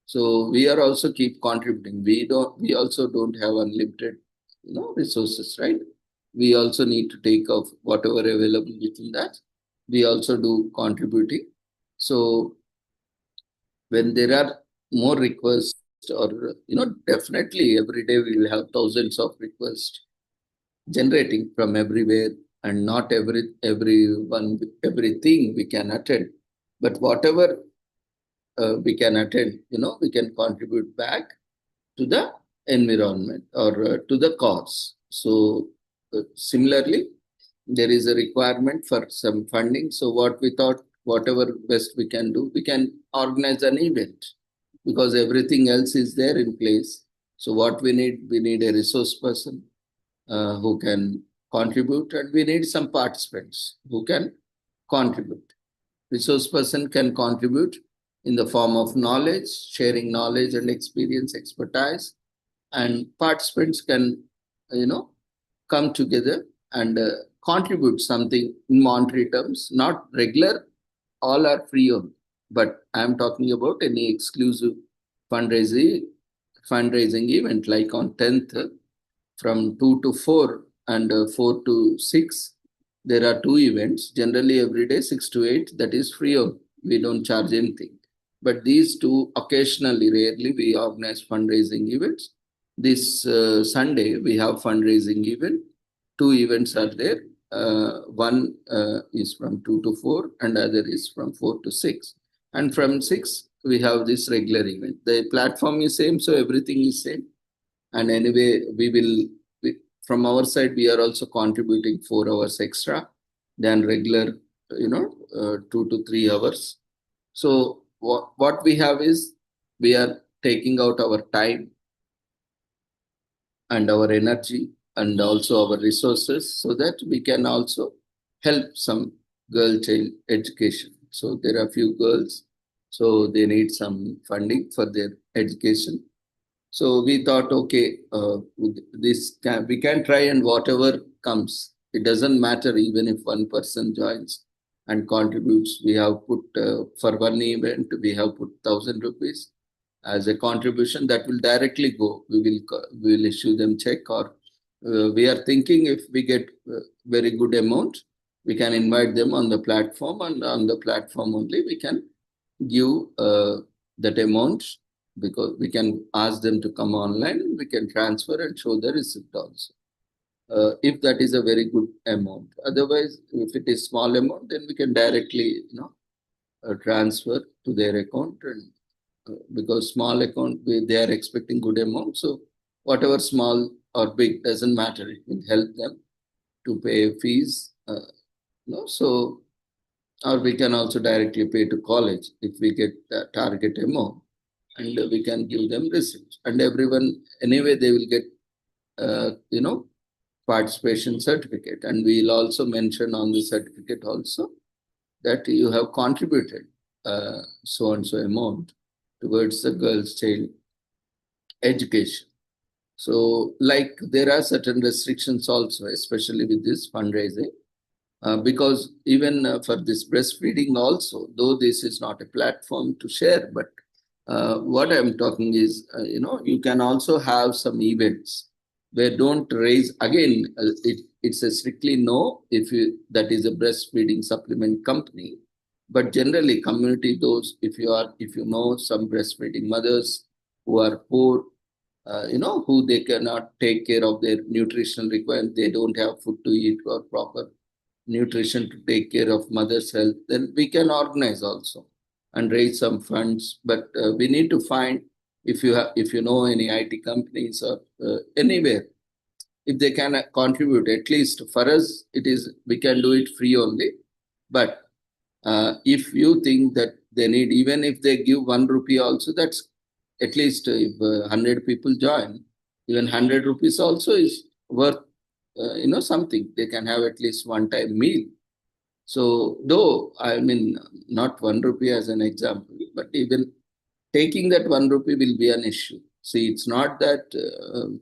Speaker 1: So we are also keep contributing. We also don't have unlimited, resources, right? We also need to take off whatever available within that. We also do contributing. So when there are more requests or, definitely every day we will have thousands of requests generating from everywhere, and not everyone, everything we can attend, but whatever we can attend, we can contribute back to the environment or to the cause. So similarly, there is a requirement for some funding. So what we thought, whatever best we can do, we can organize an event because everything else is there in place. So what we need a resource person who can contribute, and we need some participants who can contribute. Resource person can contribute in the form of knowledge, sharing knowledge and experience, expertise, and participants can, come together and contribute something in monetary terms, not regular, all are free on. But I'm talking about any exclusive fundraising event like on 10th from 2 to 4 and 4 to 6. There are two events, generally every day 6 to 8, that is free of, we don't charge anything. But these two, occasionally, rarely, we organize fundraising events. This Sunday, we have fundraising event. Two events are there. One is from 2 to 4 and other is from 4 to 6. And from 6, we have this regular event. The platform is same, so everything is same. And anyway, from our side, we are also contributing 4 hours extra than regular, 2 to 3 hours. So what we have is, we are taking out our time and our energy and also our resources so that we can also help some girl child education. So there are few girls, so they need some funding for their education. So we thought, okay, we can try, and whatever comes, it doesn't matter even if one person joins. and contributes. We have put for one event, we have put 1,000 rupees as a contribution that will directly go. We will issue them check, or we are thinking if we get very good amount, we can invite them on the platform, and on the platform only we can give that amount, because we can ask them to come online, we can transfer and show the receipt also. If that is a very good amount. Otherwise, if it is small amount, then we can directly, transfer to their account. And because small account, they are expecting good amount. So whatever small or big doesn't matter. It will help them to pay fees. So, or we can also directly pay to college if we get the target amount, and we can give them receipts. And everyone, anyway, they will get, participation certificate, and we'll also mention on the certificate also that you have contributed so and so amount towards the girls' child education. So, like, there are certain restrictions also, especially with this fundraising, because even for this breastfeeding also, though this is not a platform to share, but what I'm talking is, you can also have some events where don't raise, again, it's a strictly no if you, that is a breastfeeding supplement company. But generally, community, those, if you know some breastfeeding mothers who are poor, who they cannot take care of their nutritional requirements, they don't have food to eat or proper nutrition to take care of mother's health, then we can organize also and raise some funds. But we need to find, if you know any IT companies or anywhere, if they can contribute, at least for us, it is, we can do it free only. But if you think that they need, even if they give 1 rupee also, that's at least if 100 people join, even 100 rupees also is worth, something. They can have at least one-time meal. So, though, I mean, not 1 rupee as an example, but even taking that 1 rupee will be an issue. See, it's not that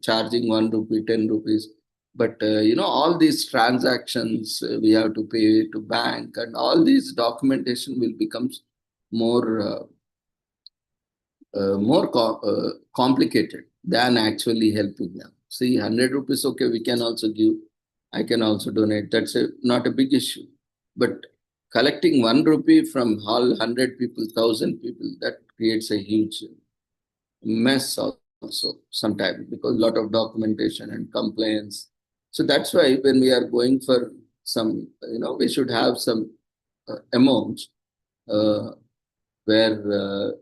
Speaker 1: charging 1 rupee, 10 rupees, but all these transactions we have to pay to bank, and all these documentation will become more complicated than actually helping them. See, 100 rupees, okay, we can also give. I can also donate. That's not a big issue. But collecting 1 rupee from all 100 people, 1,000 people, that creates a huge mess also sometimes, because a lot of documentation and complaints. So that's why when we are going for some, we should have some amounts where,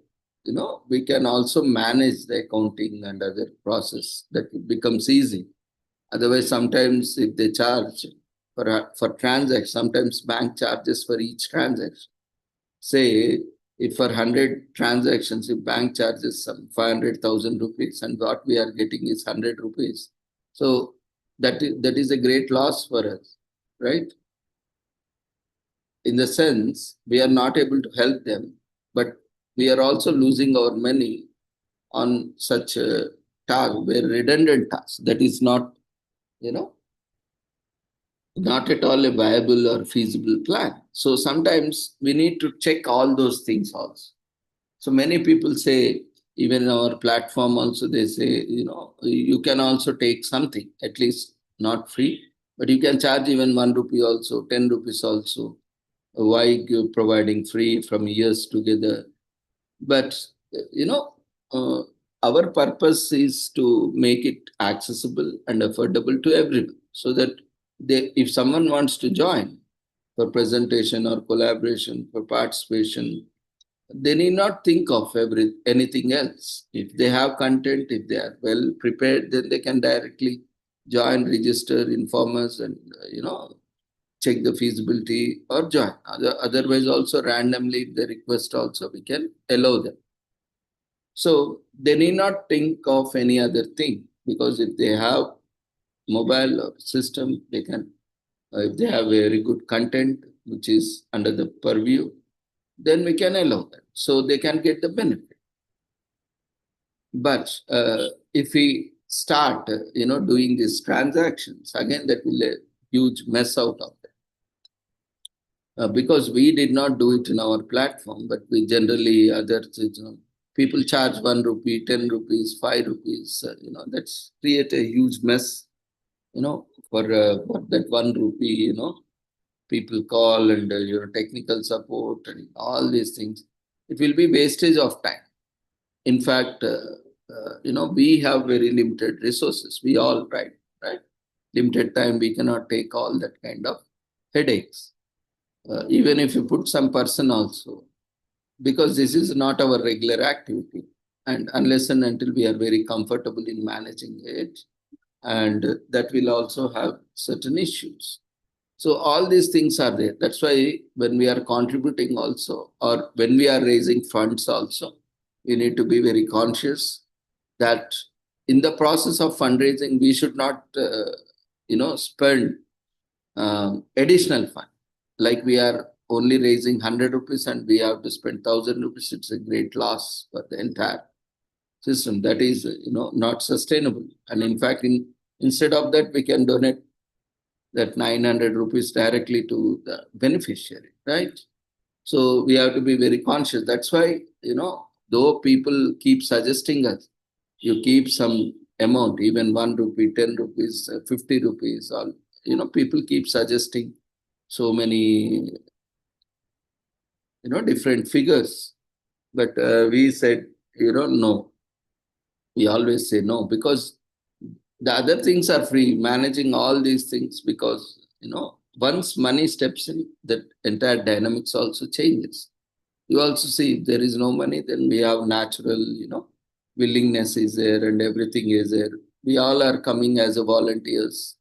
Speaker 1: we can also manage the accounting and other process, that it becomes easy. Otherwise, sometimes if they charge for transaction, sometimes bank charges for each transaction. Say, if for 100 transactions, if bank charges some 500,000 rupees, and what we are getting is 100 rupees, so that is a great loss for us, right? In the sense, we are not able to help them, but we are also losing our money on such a task, where redundant task, that is not, not at all a viable or feasible plan. So sometimes we need to check all those things also. So many people say, even in our platform also, they say, you can also take something, at least not free, but you can charge even 1 rupee also, 10 rupees also. Why providing free from years together? But, our purpose is to make it accessible and affordable to everyone, so that if someone wants to join for presentation or collaboration, for participation, they need not think of anything else. If they have content, if they are well prepared, then they can directly join, register, inform us, and check the feasibility or join. Otherwise, also randomly, if they request, also we can allow them. So they need not think of any other thing, because if they have mobile or system, they can, if they have very good content which is under the purview, then we can allow that, so they can get the benefit. But if we start, doing these transactions, again, that will a huge mess out of it. because we did not do it in our platform, but we generally others, people charge 1 rupee, 10 rupees, 5 rupees. That's create a huge mess. For that 1 rupee, people call and technical support and all these things. It will be wastage of time. In fact, we have very limited resources. We all right? Limited time, we cannot take all that kind of headaches. Even if you put some person also, because this is not our regular activity, and unless and until we are very comfortable in managing it, and that will also have certain issues. So all these things are there. That's why when we are contributing also, or when we are raising funds also, we need to be very conscious that in the process of fundraising, we should not, spend additional fund. Like we are only raising 100 rupees and we have to spend 1,000 rupees. It's a great loss for the entire system. That is, not sustainable. And in fact, instead of that, we can donate that 900 rupees directly to the beneficiary, right? So we have to be very conscious. That's why, though people keep suggesting us, you keep some amount, even 1 rupee, 10 rupees, 50 rupees, or, people keep suggesting so many, different figures. But we said, no. We always say no, because the other things are free, managing all these things, because, once money steps in, the entire dynamics also changes. You also see if there is no money, then we have natural, willingness is there and everything is there. We all are coming as a volunteers.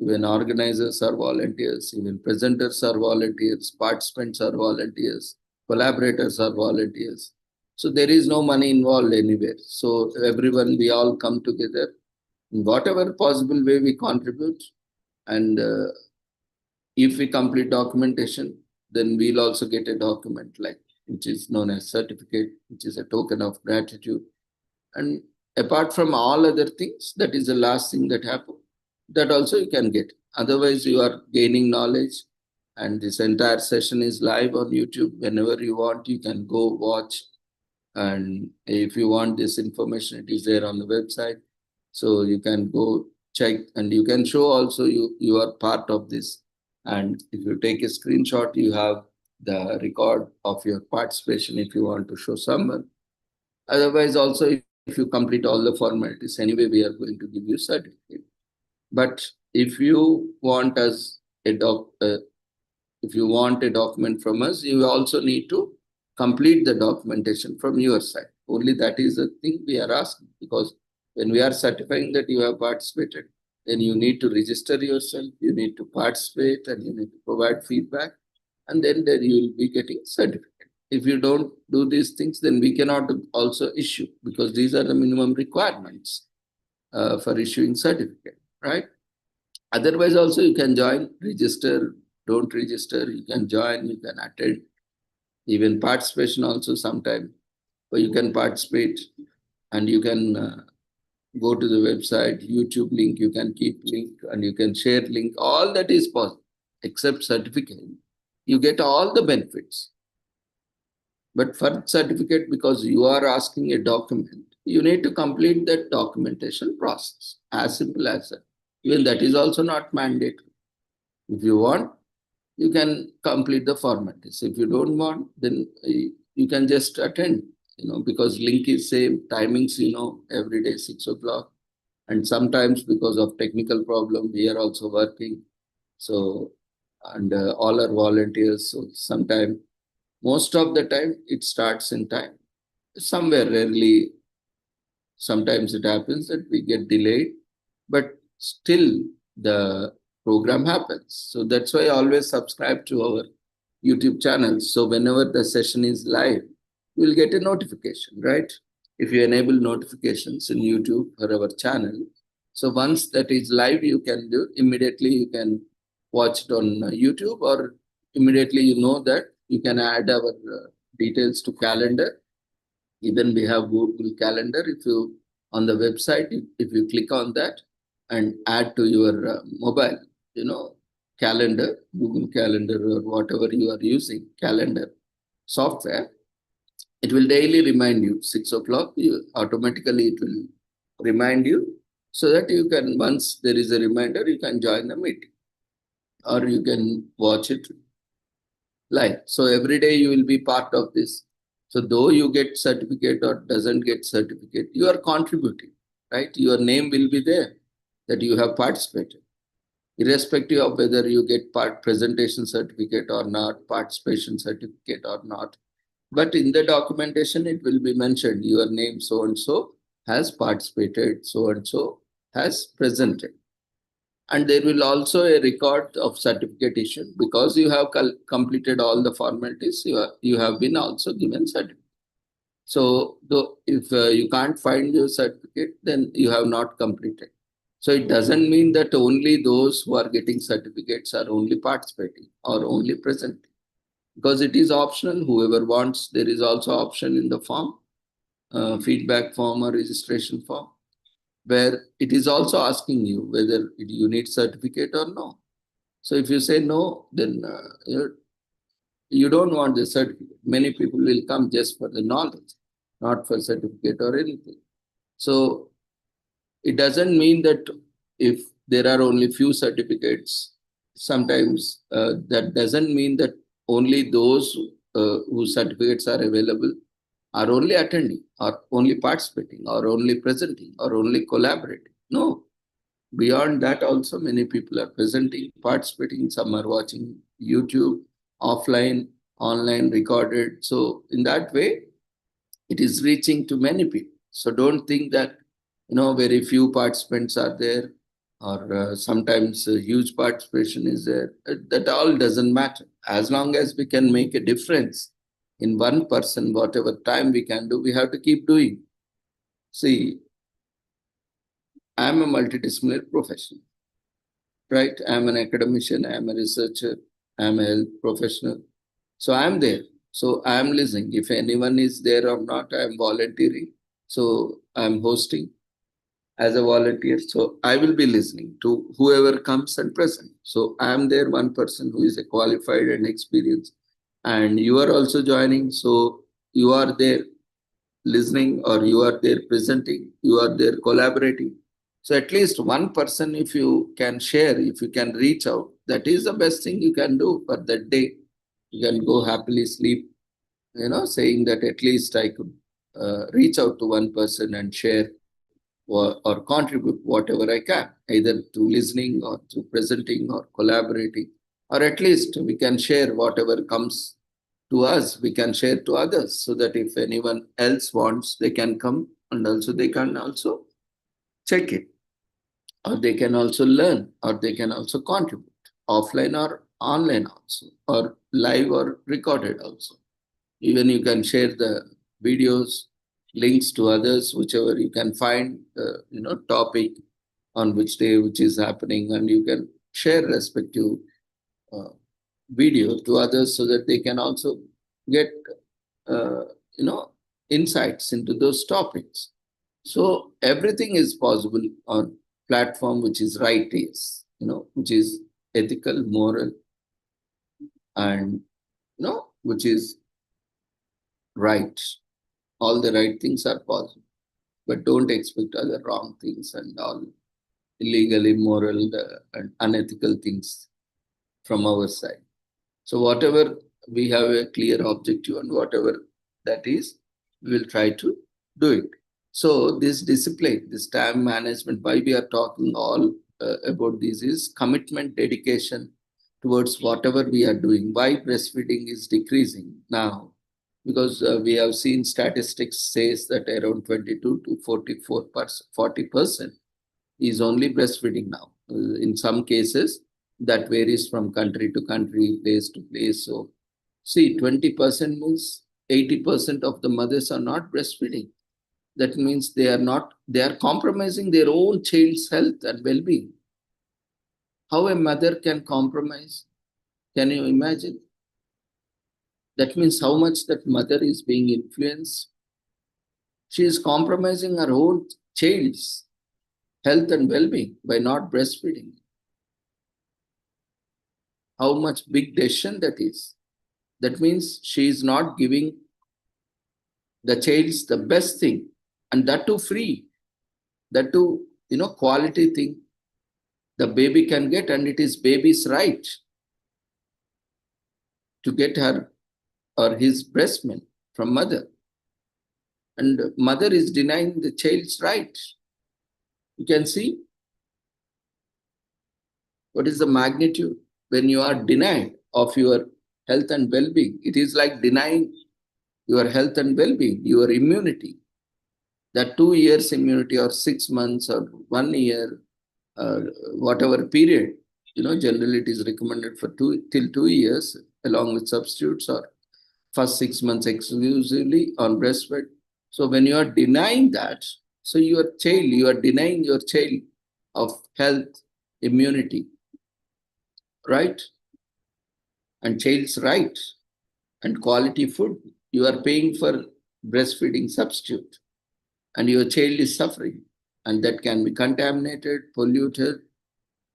Speaker 1: Even organizers are volunteers, even presenters are volunteers, participants are volunteers, collaborators are volunteers. So there is no money involved anywhere. So everyone, we all come together in whatever possible way we contribute. And if we complete documentation, then we'll also get a document like which is known as certificate, which is a token of gratitude. And apart from all other things, that is the last thing that happens. That also you can get. Otherwise, you are gaining knowledge, and this entire session is live on YouTube. Whenever you want, you can go watch. And if you want this information, it is there on the website. So you can go check, and you can show also you are part of this. And if you take a screenshot, you have the record of your participation if you want to show someone. Otherwise, also, if you complete all the formalities, anyway, we are going to give you certificate. But if you want us if you want a document from us, you also need to complete the documentation from your side. Only that is the thing we are asking, because when we are certifying that you have participated, then you need to register yourself, you need to participate, and you need to provide feedback, and then you will be getting certificate. If you don't do these things, then we cannot also issue, because these are the minimum requirements for issuing certificate, right? Otherwise, also you can join, register, don't register, you can join, you can attend, even participation also sometime. But you can participate, and you can go to the website, YouTube link, you can keep link, and you can share link. All that is possible, except certificate. You get all the benefits. But for certificate, because you are asking a document, you need to complete that documentation process. As simple as that. Even that is also not mandatory. If you want, you can complete the formalities. If you don't want, then you can just attend, because link is same, timings, every day 6 o'clock. And sometimes because of technical problem, we are also working. So, and all are volunteers. So sometimes, most of the time, it starts in time. Somewhere rarely, sometimes it happens that we get delayed, but still the program happens. So that's why I always subscribe to our YouTube channel. So whenever the session is live, you will get a notification, right? If you enable notifications in YouTube for our channel, so once that is live, you can do immediately, you can watch it on YouTube, or immediately you know that you can add our details to calendar. Even we have Google Calendar. If you on the website, if you click on that and add to your mobile, calendar, Google Calendar or whatever you are using, calendar software, it will daily remind you 6 o'clock. Automatically it will remind you so that you can, once there is a reminder, you can join the meeting or you can watch it live. So every day you will be part of this. So though you get certificate or doesn't get certificate, you are contributing, right? Your name will be there that you have participated, irrespective of whether you get presentation certificate or not, participation certificate or not. But in the documentation, it will be mentioned your name so and so has participated, so and so has presented. And there will also a record of certificate issue because you have completed all the formalities. You have been also given certificate. So though if you can't find your certificate, then you have not completed. So it doesn't mean that only those who are getting certificates are only participating or only presenting, because it is optional. Whoever wants, there is also option in the form, feedback form or registration form, where it is also asking you whether you need certificate or no. So if you say no, then you don't want the certificate. Many people will come just for the knowledge, not for certificate or anything. So it doesn't mean that if there are only few certificates, sometimes that doesn't mean that only those whose certificates are available are only attending or only participating or only presenting or only collaborating. No, beyond that also many people are presenting, participating, some are watching YouTube, offline, online, recorded. So in that way, it is reaching to many people. So don't think that, very few participants are there or sometimes huge participation is there. That all doesn't matter. As long as we can make a difference in one person, whatever time we can do, we have to keep doing. See, I'm a multidisciplinary professional, right? I'm an academician, I'm a researcher, I'm a health professional. So I'm there. So I'm listening. If anyone is there or not, I'm volunteering. So I'm hosting as a volunteer. So I will be listening to whoever comes and present. So I am there, one person who is a qualified and experienced, and you are also joining. So you are there listening, or you are there presenting, you are there collaborating. So at least one person, if you can share, if you can reach out, that is the best thing you can do for that day. You can go happily sleep, saying that at least I could reach out to one person and share or contribute whatever I can, either to listening or to presenting or collaborating, or at least we can share whatever comes to us, we can share to others, so that if anyone else wants, they can come and also they can also check it, or they can also learn, or they can also contribute, offline or online also, or live or recorded also. Even you can share the videos, links to others, whichever you can find, topic on which day, which is happening, and you can share respective uh, video to others so that they can also get, uh, insights into those topics. So everything is possible on platform which is right is, which is ethical, moral, and which is right. All the right things are possible, but don't expect other wrong things and all illegal, immoral, and unethical things from our side. So whatever we have a clear objective and whatever that is, we will try to do it. So this discipline, this time management, why we are talking all about this is commitment, dedication towards whatever we are doing. Why breastfeeding is decreasing now? Because we have seen statistics says that around 22 to 40% is only breastfeeding now. In some cases, that varies from country to country, place to place. So, see, 20% means 80% of the mothers are not breastfeeding. That means they are compromising their own child's health and well being. How a mother can compromise? Can you imagine? That means how much that mother is being influenced. She is compromising her own child's health and well being by not breastfeeding. how much big decision that is. That means she is not giving the child's the best thing, and that too free, that too, quality thing the baby can get, and it is baby's right to get her or his breast milk from mother. And mother is denying the child's right. You can see what is the magnitude when you are denied of your health and well-being. It is like denying your health and well-being, your immunity. That 2 years immunity or 6 months or 1 year, whatever period, generally it is recommended for till 2 years along with substitutes, or first 6 months exclusively on breastfeed. So when you are denying that, so you are denying your child of health, immunity, right? And child's right and quality food. You are paying for breastfeeding substitute, and your child is suffering, and that can be contaminated, polluted,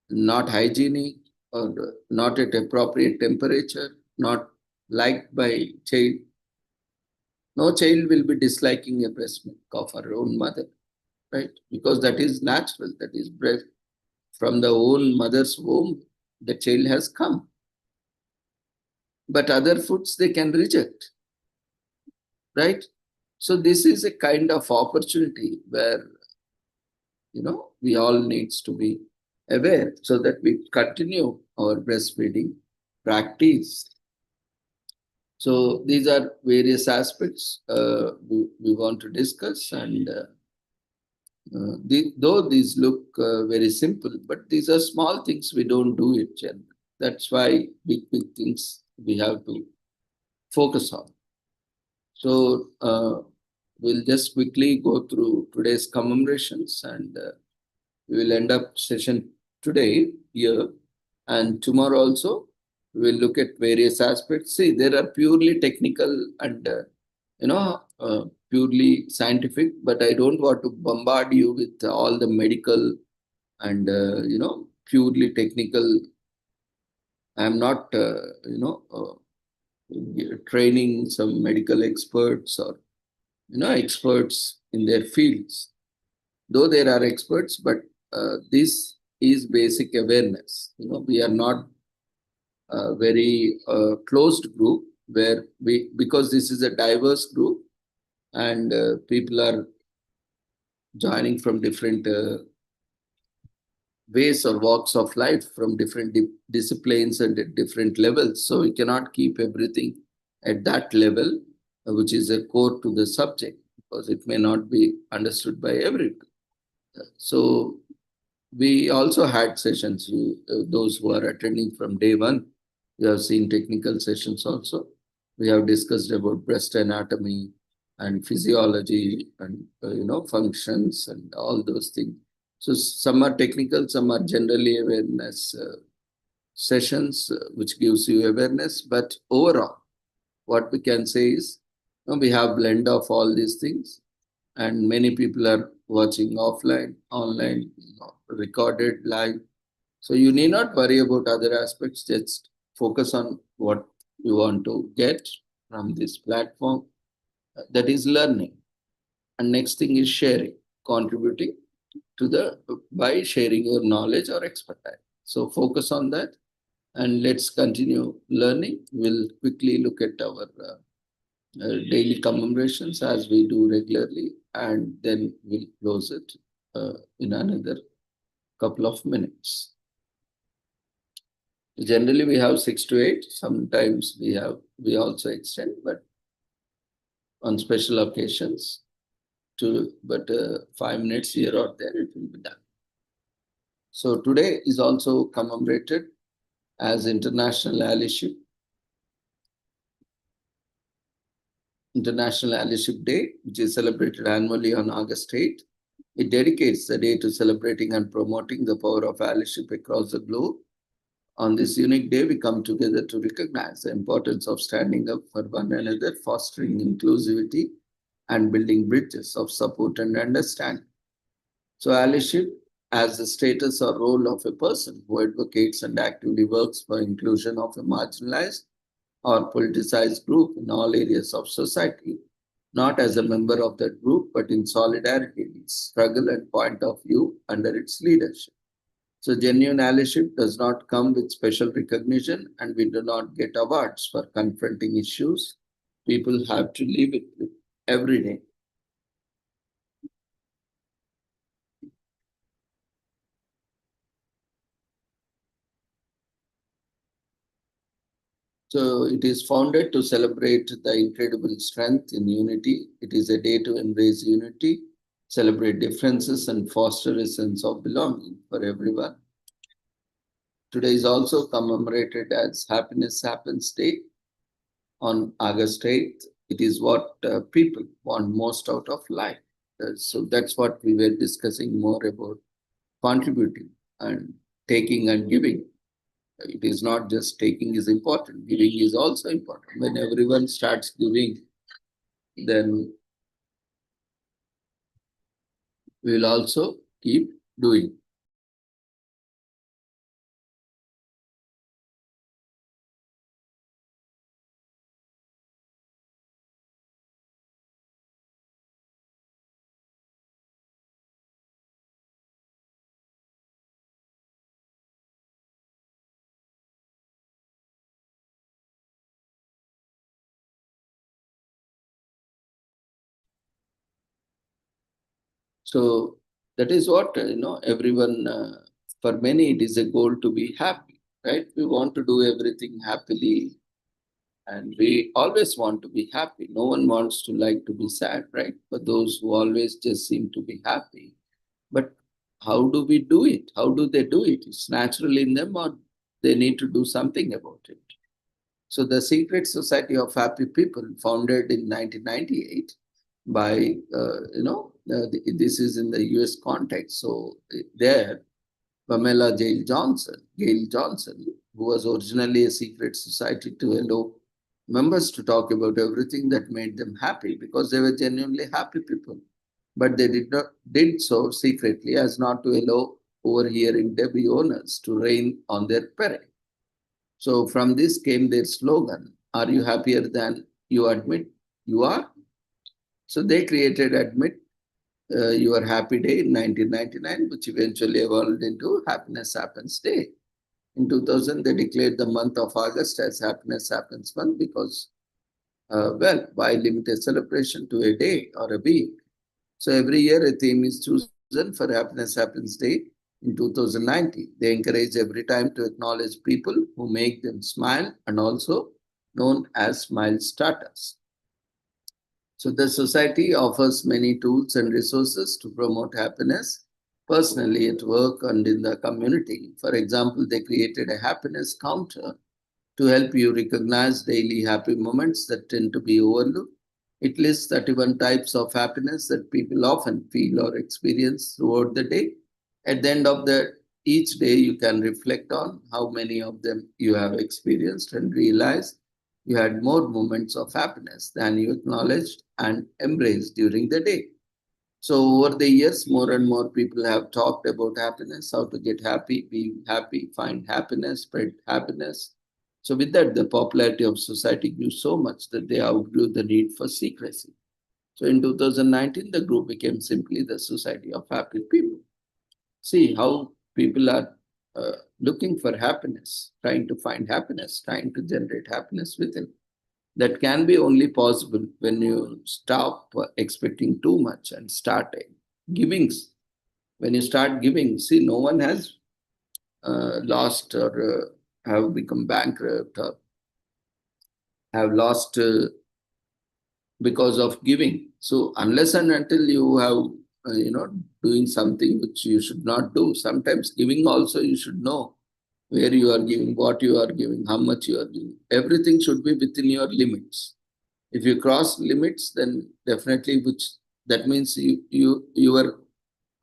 Speaker 1: not hygienic, or not at appropriate temperature, not liked by child. No child will be disliking a breast milk of her own mother, right? Because that is natural, that is breast from the own mother's womb, the child has come. But other foods they can reject, right? So this is a kind of opportunity where, we all needs to be aware so that we continue our breastfeeding practice. So these are various aspects we want to discuss, and though these look very simple, but these are small things, we don't do it generally. That's why big things we have to focus on. So we'll just quickly go through today's commemorations, and we will end up session today here, and tomorrow also we'll look at various aspects. See, there are purely technical and purely scientific, but I don't want to bombard you with all the medical and purely technical. I'm not training some medical experts or experts in their fields, though there are experts, but this is basic awareness. We are not a very closed group, where because this is a diverse group, and people are joining from different ways or walks of life, from different disciplines and at different levels. So we cannot keep everything at that level, which is a core to the subject, because it may not be understood by everyone. So we also had sessions, those who are attending from day one, we have seen technical sessions also. We have discussed about breast anatomy and physiology and functions and all those things. So some are technical, some are generally awareness sessions, which gives you awareness. But overall, what we can say is, we have blend of all these things, and many people are watching offline, online, recorded, live. So you need not worry about other aspects. Just focus on what you want to get from this platform. That is learning. And next thing is sharing, contributing to by sharing your knowledge or expertise. So focus on that, and let's continue learning. We'll quickly look at our daily commemorations as we do regularly, and then we'll close it in another couple of minutes. Generally, we have 6 to 8. Sometimes we also extend, but on special occasions, 5 minutes here or there, it will be done. So today is also commemorated as International Allyship Day, which is celebrated annually on August 8th. It dedicates the day to celebrating and promoting the power of allyship across the globe. On this unique day, we come together to recognize the importance of standing up for one another, fostering inclusivity, and building bridges of support and understanding. So allyship as the status or role of a person who advocates and actively works for inclusion of a marginalized or politicized group in all areas of society, not as a member of that group, but in solidarity with struggle and point of view under its leadership. So genuine allyship does not come with special recognition, and we do not get awards for confronting issues people have to live with every day. So it is founded to celebrate the incredible strength in unity. It is a day to embrace unity, celebrate differences, and foster a sense of belonging for everyone. Today is also commemorated as Happiness Happens Day on August 8th. It is what people want most out of life. So that's what we were discussing more about contributing and taking and giving. It is not just taking is important, giving is also important. When everyone starts giving, then we will also keep doing. So that is what, everyone, for many, it is a goal to be happy, right? We want to do everything happily, and we always want to be happy. No one wants to like to be sad, right? But those who always just seem to be happy. But how do we do it? How do they do it? It's natural in them, or they need to do something about it. So the Secret Society of Happy People, founded in 1998 by, this is in the US context. So there, Pamela Gail Johnson, who was originally a secret society to allow members to talk about everything that made them happy because they were genuinely happy people. But they did so secretly as not to allow overhearing debut owners to reign on their parade. So from this came their slogan, "Are you happier than you admit you are?" So they created Admit Your Happy Day in 1999, which eventually evolved into Happiness Happens Day. In 2000, they declared the month of August as Happiness Happens Month because, why limit a celebration to a day or a week? So every year a theme is chosen for Happiness Happens Day in 2019. They encourage every time to acknowledge people who make them smile and also known as Smile Starters. So the society offers many tools and resources to promote happiness personally at work and in the community. For example, they created a happiness counter to help you recognize daily happy moments that tend to be overlooked. It lists 31 types of happiness that people often feel or experience throughout the day. At the end of each day, you can reflect on how many of them you have experienced and realize you had more moments of happiness than you acknowledged and embraced during the day. So over the years, more and more people have talked about happiness, how to get happy, be happy, find happiness, spread happiness. So with that, the popularity of society grew so much that they outgrew the need for secrecy. So in 2019, the group became simply the Society of Happy People. See how people are looking for happiness, trying to find happiness, trying to generate happiness within. That can be only possible when you stop expecting too much and start giving. When you start giving, see, no one has lost or have become bankrupt or have lost because of giving. So unless and until you have, doing something which you should not do, sometimes giving also you should know where you are giving, what you are giving, how much you are giving. Everything should be within your limits. If you cross limits, then definitely, which that means your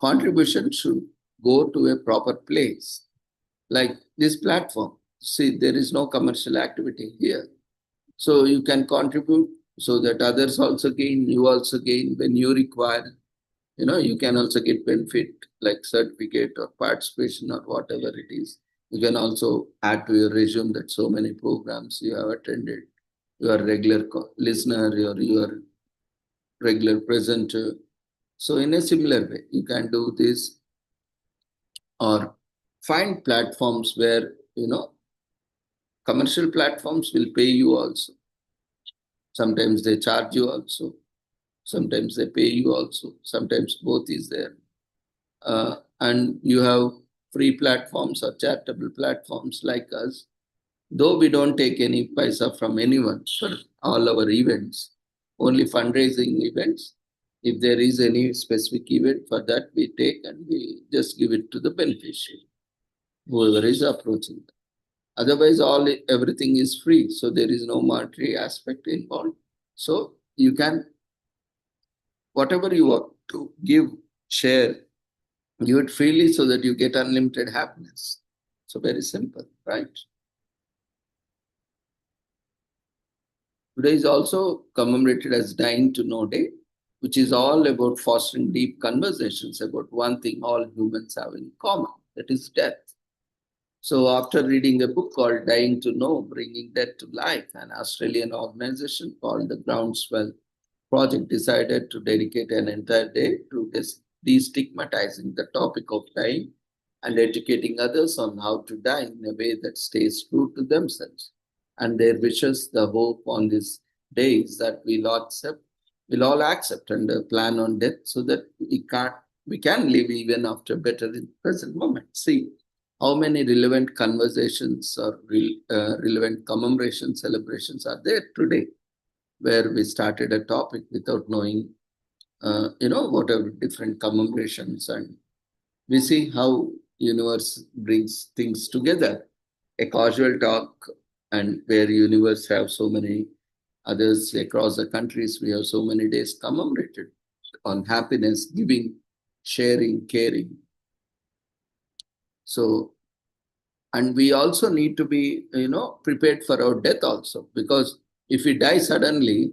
Speaker 1: contribution should go to a proper place. Like this platform, see, there is no commercial activity here. So you can contribute so that others also gain, you also gain when you require You can also get benefit like certificate or participation or whatever it is. You can also add to your resume that so many programs you have attended. You are regular listener, or you are regular presenter. So in a similar way, you can do this, or find platforms where, commercial platforms will pay you also. Sometimes they charge you also. Sometimes they pay you also. Sometimes both is there. And you have free platforms or charitable platforms like us. Though we don't take any paisa from anyone for all our events, only fundraising events. If there is any specific event for that, we take and we just give it to the beneficiary, whoever is approaching. Otherwise, everything is free, so there is no monetary aspect involved. So you can, whatever you want to give, share, give it freely so that you get unlimited happiness. So very simple, right? Today is also commemorated as Dying to Know Day, which is all about fostering deep conversations about one thing all humans have in common, that is death. So after reading a book called Dying to Know, Bringing Death to Life, an Australian organization called the Groundswell Project decided to dedicate an entire day to destigmatizing the topic of dying and educating others on how to die in a way that stays true to themselves and their wishes. The hope on this day is that we'll all accept and plan on death so that we can live even after better in the present moment. See how many relevant conversations or relevant commemoration celebrations are there today, where we started a topic without knowing, what are different commemorations, and we see how universe brings things together. A casual talk, and where universe have so many others across the countries, we have so many days commemorated on happiness, giving, sharing, caring. So, and we also need to be, prepared for our death also, because if we die suddenly,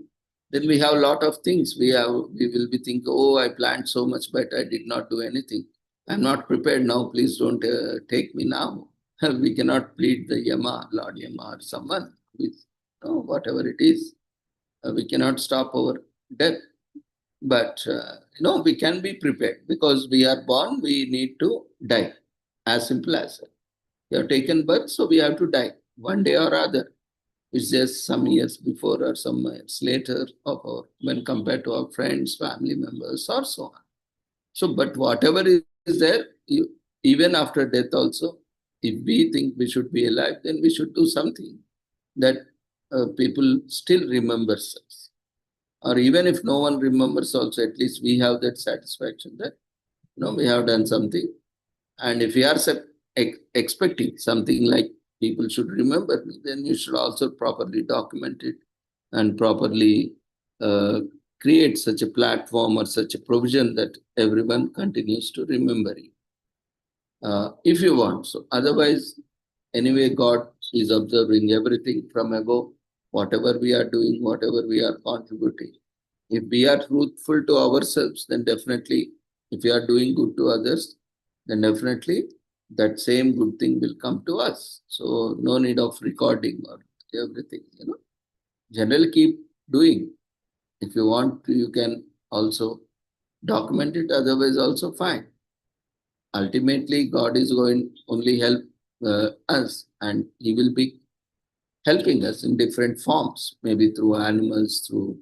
Speaker 1: then we have a lot of things. We will be thinking, oh, I planned so much, but I did not do anything. I'm not prepared now. Please don't take me now. We cannot plead the Yama, Lord Yama, or someone with, whatever it is. We cannot stop our death. But, we can be prepared because we are born, we need to die. As simple as that. We have taken birth, so we have to die one day or other. It's just some years before or some years later when compared to our friends, family members, or so on. So, but whatever is there, even after death also, if we think we should be alive, then we should do something that people still remembers us. Or even if no one remembers also, at least we have that satisfaction that, we have done something. And if we are expecting something like people should remember me, then you should also properly document it and properly uh, create such a platform or such a provision that everyone continues to remember you. If you want. So otherwise, anyway, God is observing everything from above, whatever we are doing, whatever we are contributing. If we are truthful to ourselves, then definitely, if we are doing good to others, then definitely that same good thing will come to us. So no need of recording or everything, Generally keep doing. If you want to, you can also document it, otherwise also fine. Ultimately, God is going only help us, and He will be helping us in different forms, maybe through animals, through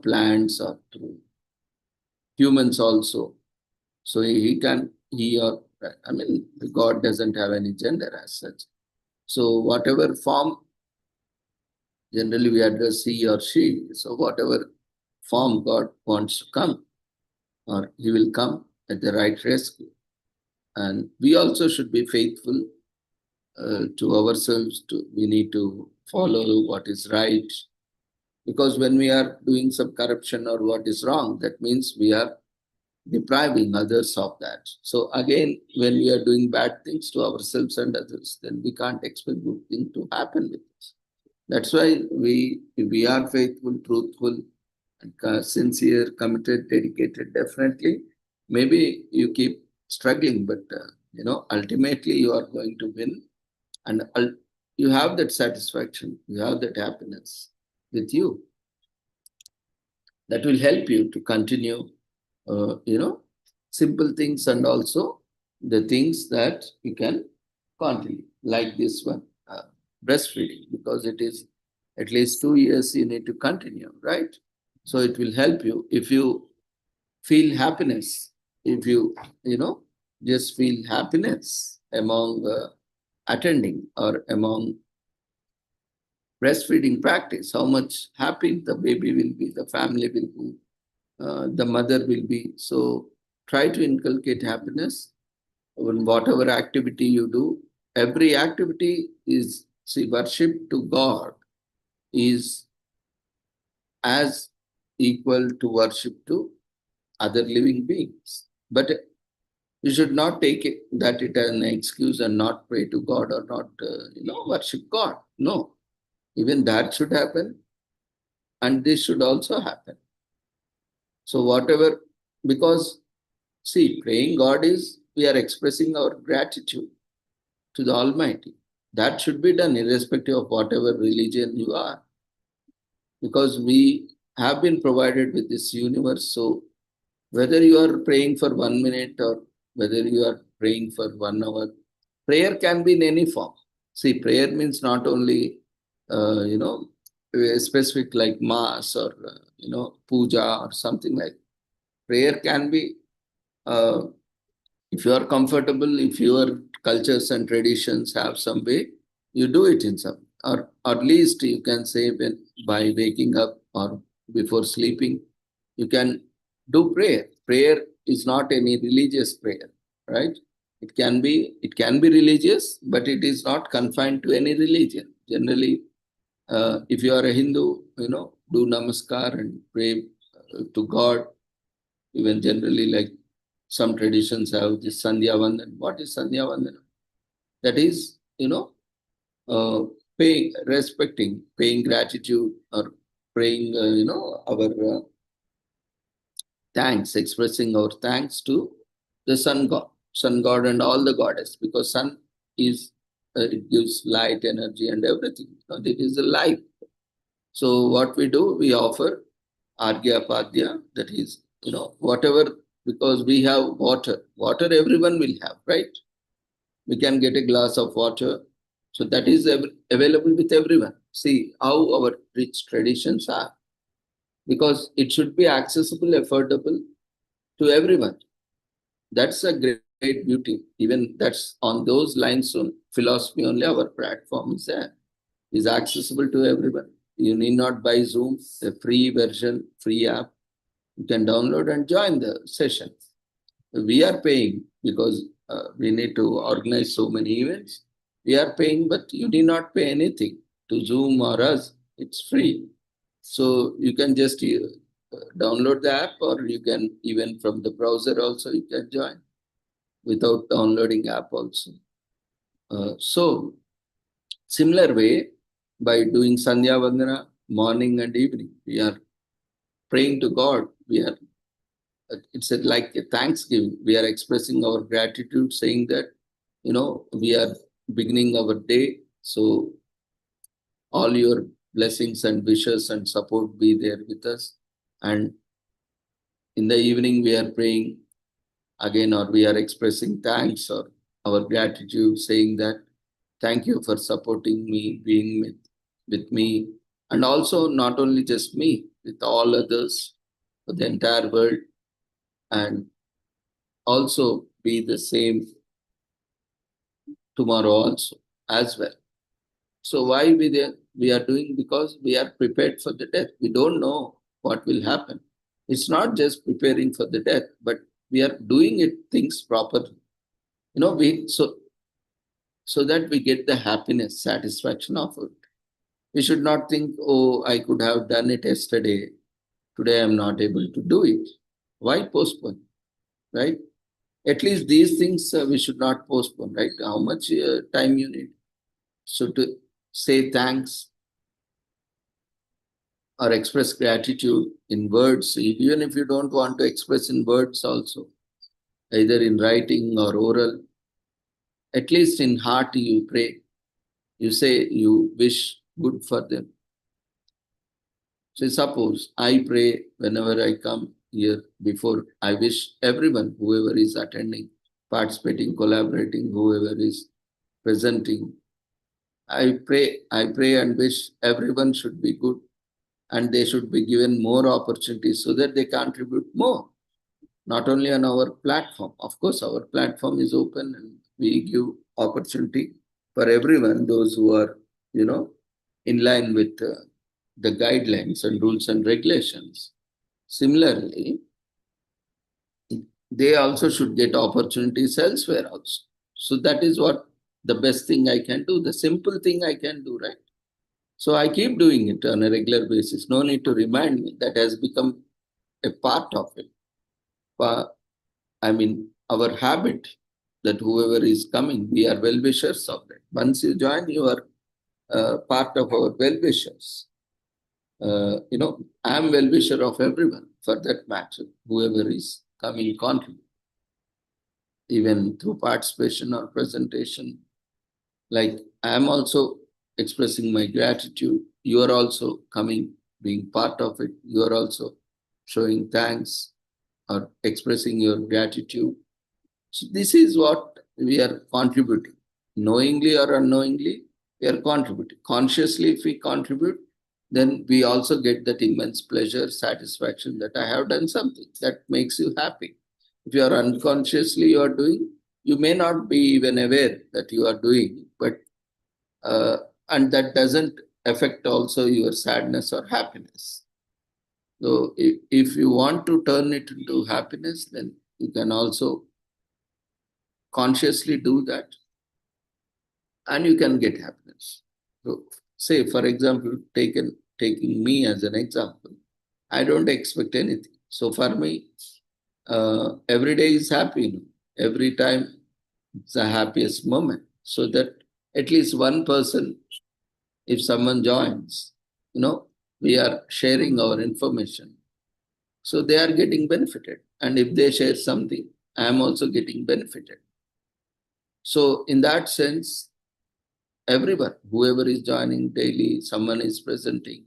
Speaker 1: plants, or through humans also. So God doesn't have any gender as such. So whatever form, generally we address he or she. So whatever form God wants to come, or He will come at the right rescue. And we also should be faithful to ourselves. We need to follow what is right. Because when we are doing some corruption or what is wrong, that means we are depriving others of that. So again, when we are doing bad things to ourselves and others, then we can't expect good thing to happen with us. That's why if we are faithful, truthful, and sincere, committed, dedicated, definitely. Maybe you keep struggling, but ultimately you are going to win, and you have that satisfaction, you have that happiness with you. That will help you to continue, simple things and also the things that you can continue, like this one, breastfeeding, because it is at least 2 years you need to continue, right? So it will help you if you feel happiness, if you just feel happiness among attending or among breastfeeding practice, how much happy the baby will be, the family will be, the mother will be. So try to inculcate happiness in whatever activity you do. Every activity is, see, worship to God is as equal to worship to other living beings. But you should not take it that it as an excuse and not pray to God or not, worship God. No, even that should happen, and this should also happen. So whatever, because see, praying God is we are expressing our gratitude to the Almighty. That should be done irrespective of whatever religion you are, because we have been provided with this universe. So whether you are praying for 1 minute or whether you are praying for 1 hour, prayer can be in any form. See, prayer means not only, specific like mass or, puja or something like. Prayer can be, uh, if you are comfortable, if your cultures and traditions have some way, you do it in some, or at least you can say when by waking up or before sleeping, you can do prayer. Prayer is not any religious prayer, right? It can be religious, but it is not confined to any religion. Generally, if you are a Hindu, do namaskar and pray to God. Even generally, like some traditions have this Sandhya Vandan. What is Sandhya Vandan? That is, paying, respecting, paying gratitude or praying, our thanks, expressing our thanks to the sun god and all the goddess, because sun is, it gives light, energy and everything. It is a life. So what we do, we offer Argya Padya, that is, whatever, because we have water. Water everyone will have, right? We can get a glass of water. So that is available with everyone. See how our rich traditions are. Because it should be accessible, affordable to everyone. That's a great beauty. Even that's on those lines on philosophy only our platform is there. Is accessible to everyone. You need not buy Zoom, a free version, free app. You can download and join the session. We are paying because we need to organize so many events. We are paying, but you need not pay anything to Zoom or us. It's free. So you can just download the app, or you can even from the browser also you can join without downloading app also. So similar way, by doing Sandhya Vandana morning and evening, we are praying to God. We are, it's like a thanksgiving. We are expressing our gratitude, saying that, we are beginning our day. So all your blessings and wishes and support be there with us. And in the evening, we are praying again, or we are expressing thanks or our gratitude, saying that thank you for supporting me, being with me, and also not only just me, with all others, for the entire world, and also be the same tomorrow also as well. So why we are doing? Because we are prepared for the death. We don't know what will happen. It's not just preparing for the death, but we are doing it things properly. We so that we get the happiness, satisfaction of it. We should not think, oh, I could have done it yesterday. Today I'm not able to do it. Why postpone? Right? At least these things we should not postpone, right? How much time you need? So to say thanks, or express gratitude in words, even if you don't want to express in words also, either in writing or oral, at least in heart you pray. You say you wish good for them. So suppose I pray whenever I come here before, I wish everyone, whoever is attending, participating, collaborating, whoever is presenting, I pray and wish everyone should be good and they should be given more opportunities so that they contribute more, not only on our platform. Of course, our platform is open and we give opportunity for everyone, those who are, in line with the guidelines and rules and regulations. Similarly, they also should get opportunities elsewhere also. So that is what the best thing I can do, the simple thing I can do, right? So I keep doing it on a regular basis. No need to remind me. That has become a part of it. But I mean, our habit that whoever is coming, we are well wishers of it. Once you join, you are part of our well wishers. I am well wisher of everyone for that matter, whoever is coming contribute, even through participation or presentation. Like I am also expressing my gratitude. You are also coming, being part of it. You are also showing thanks or expressing your gratitude. So this is what we are contributing. Knowingly or unknowingly, we are contributing. Consciously, if we contribute, then we also get that immense pleasure, satisfaction that I have done something that makes you happy. If you are unconsciously you are doing, you may not be even aware that you are doing, but and that doesn't affect also your sadness or happiness. So if you want to turn it into happiness, then you can also consciously do that and you can get happiness. So say, for example, taking me as an example, I don't expect anything. So for me, every day is happy. Every time it's the happiest moment. So that at least one person, if someone joins, we are sharing our information. So they are getting benefited. And if they share something, I am also getting benefited. So in that sense, everyone, whoever is joining daily, someone is presenting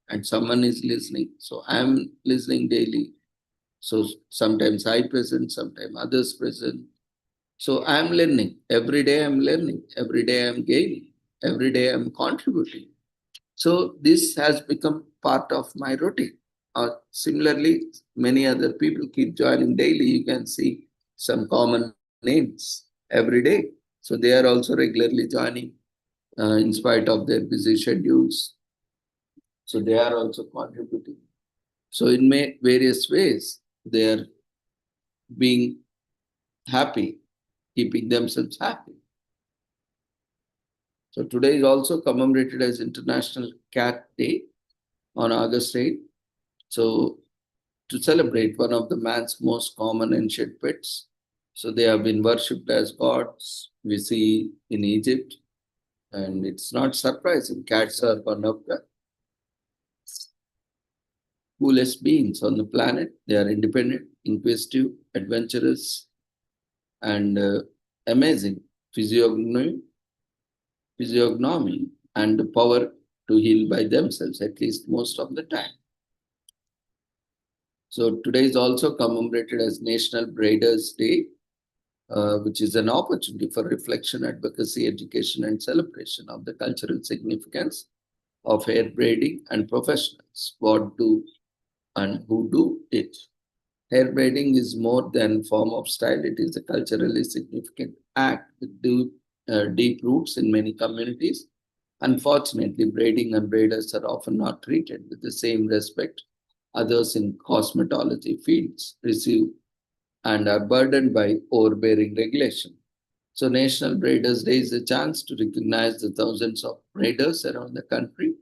Speaker 1: and someone is listening. So I am listening daily. So sometimes I present, sometimes others present. So I am learning. Every day I'm learning. Every day I'm gaining. Every day I'm contributing. So this has become part of my routine. Similarly, many other people keep joining daily. You can see some common names every day. So they are also regularly joining in spite of their busy schedules. So they are also contributing. So in various ways, they are being happy, keeping themselves happy. So today is also commemorated as International Cat Day on August 8th. So to celebrate one of the man's most common ancient pets. So they have been worshipped as gods, we see in Egypt. And it's not surprising. Cats are one of the coolest beings on the planet. They are independent, inquisitive, adventurous, and amazing physiognomy and the power to heal by themselves, at least most of the time. So today is also commemorated as National Braiders Day, which is an opportunity for reflection, advocacy, education, and celebration of the cultural significance of hair braiding and professionals, what do and who do it. Hair braiding is more than a form of style. It is a culturally significant act with deep roots in many communities. Unfortunately, braiding and braiders are often not treated with the same respect others in cosmetology fields receive and are burdened by overbearing regulation. So National Braiders Day is a chance to recognize the thousands of braiders around the country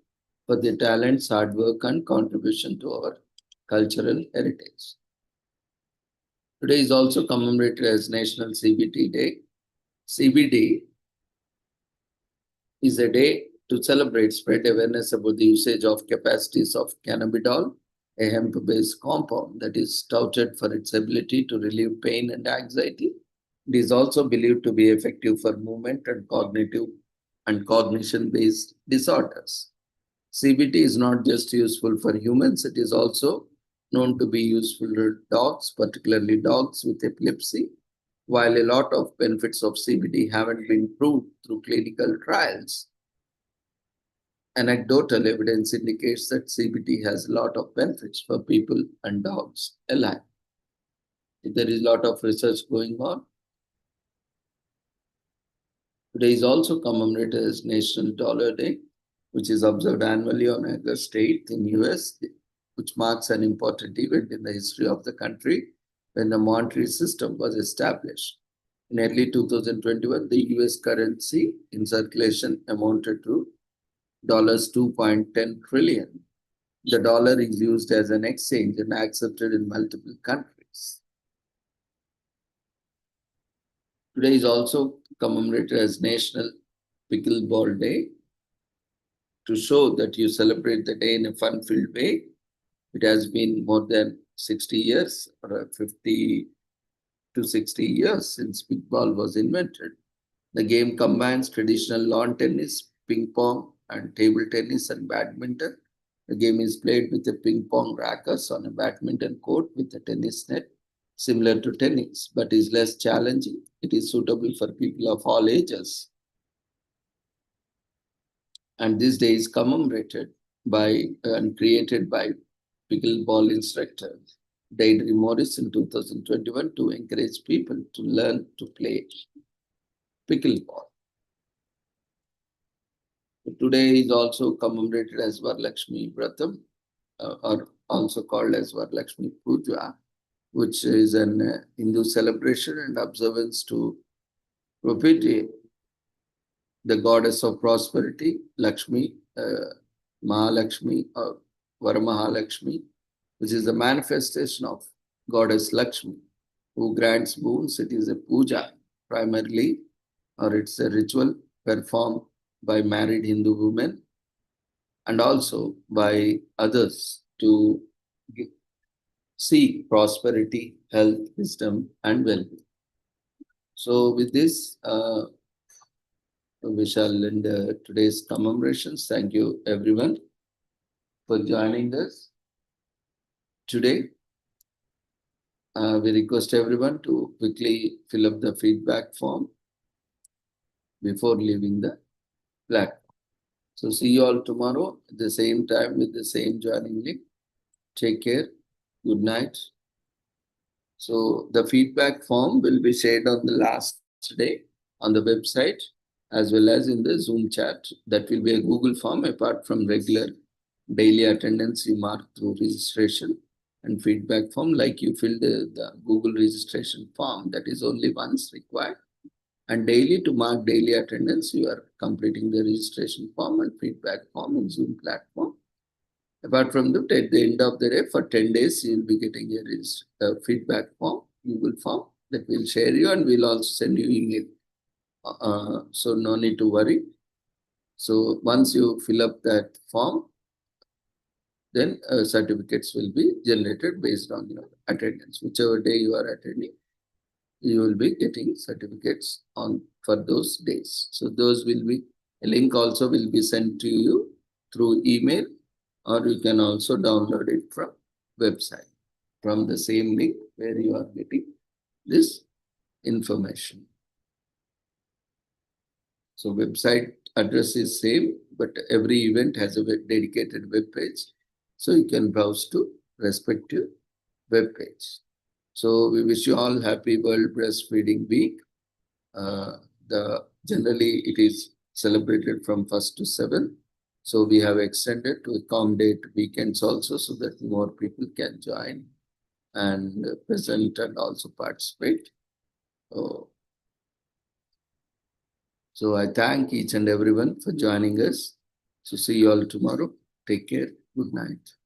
Speaker 1: for their talents, hard work, and contribution to our cultural heritage. Today is also commemorated as National CBD Day. CBD is a day to celebrate, spread awareness about the usage of capacities of cannabidiol, a hemp-based compound that is touted for its ability to relieve pain and anxiety. It is also believed to be effective for movement and cognitive and cognition-based disorders. CBT is not just useful for humans, it is also known to be useful for dogs, particularly dogs with epilepsy. While a lot of benefits of CBT haven't been proved through clinical trials, anecdotal evidence indicates that CBT has a lot of benefits for people and dogs alike. There is a lot of research going on. Today is also commemorated as National Dollar Day, which is observed annually on August 8th in US, which marks an important event in the history of the country when the monetary system was established. In early 2021, the US currency in circulation amounted to $2.10 trillion. The dollar is used as an exchange and accepted in multiple countries. Today is also commemorated as National Pickleball Day. To show that you celebrate the day in a fun-filled way, it has been more than 60 years or 50 to 60 years since pickleball was invented. The game combines traditional lawn tennis, ping pong, and table tennis and badminton. The game is played with a ping pong racket on a badminton court with a tennis net, similar to tennis, but is less challenging. It is suitable for people of all ages. And this day is commemorated by and created by pickleball instructor Deidre Morris in 2021 to encourage people to learn to play pickleball. Today is also commemorated as Varalakshmi Vratam, or also called as Varalakshmi Puja, which is an Hindu celebration and observance to propitiate the goddess of prosperity, Lakshmi, Mahalakshmi, or Varamahalakshmi, which is the manifestation of goddess Lakshmi, who grants boons. It is a puja primarily, or it's a ritual performed by married Hindu women and also by others to seek prosperity, health, wisdom, and well-being. So with this, we shall end today's commemorations. Thank you, everyone, for joining us today. We request everyone to quickly fill up the feedback form before leaving the platform. So see you all tomorrow at the same time with the same joining link. Take care. Good night. So the feedback form will be shared on the last day on the website as well as in the Zoom chat. That will be a Google form apart from regular daily attendance you mark through registration and feedback form. Like you filled the Google registration form, that is only once required. And daily, to mark daily attendance, you are completing the registration form and feedback form in Zoom platform. Apart from that, at the end of the day, for 10 days, you will be getting a feedback form, Google form that will share you, and we'll also send you email. So no need to worry. So once you fill up that form, then certificates will be generated based on your attendance. Whichever day you are attending, you will be getting certificates on for those days. So those will be, a link also will be sent to you through email, or you can also download it from website, from the same link where you are getting this information. So website address is same, but every event has a dedicated web page. So you can browse to respective web page. So we wish you all happy World Breastfeeding Week. Generally it is celebrated from 1st to 7th. So we have extended to accommodate weekends also so that more people can join and present and also participate. So I thank each and everyone for joining us. So see you all tomorrow. Take care. Good night.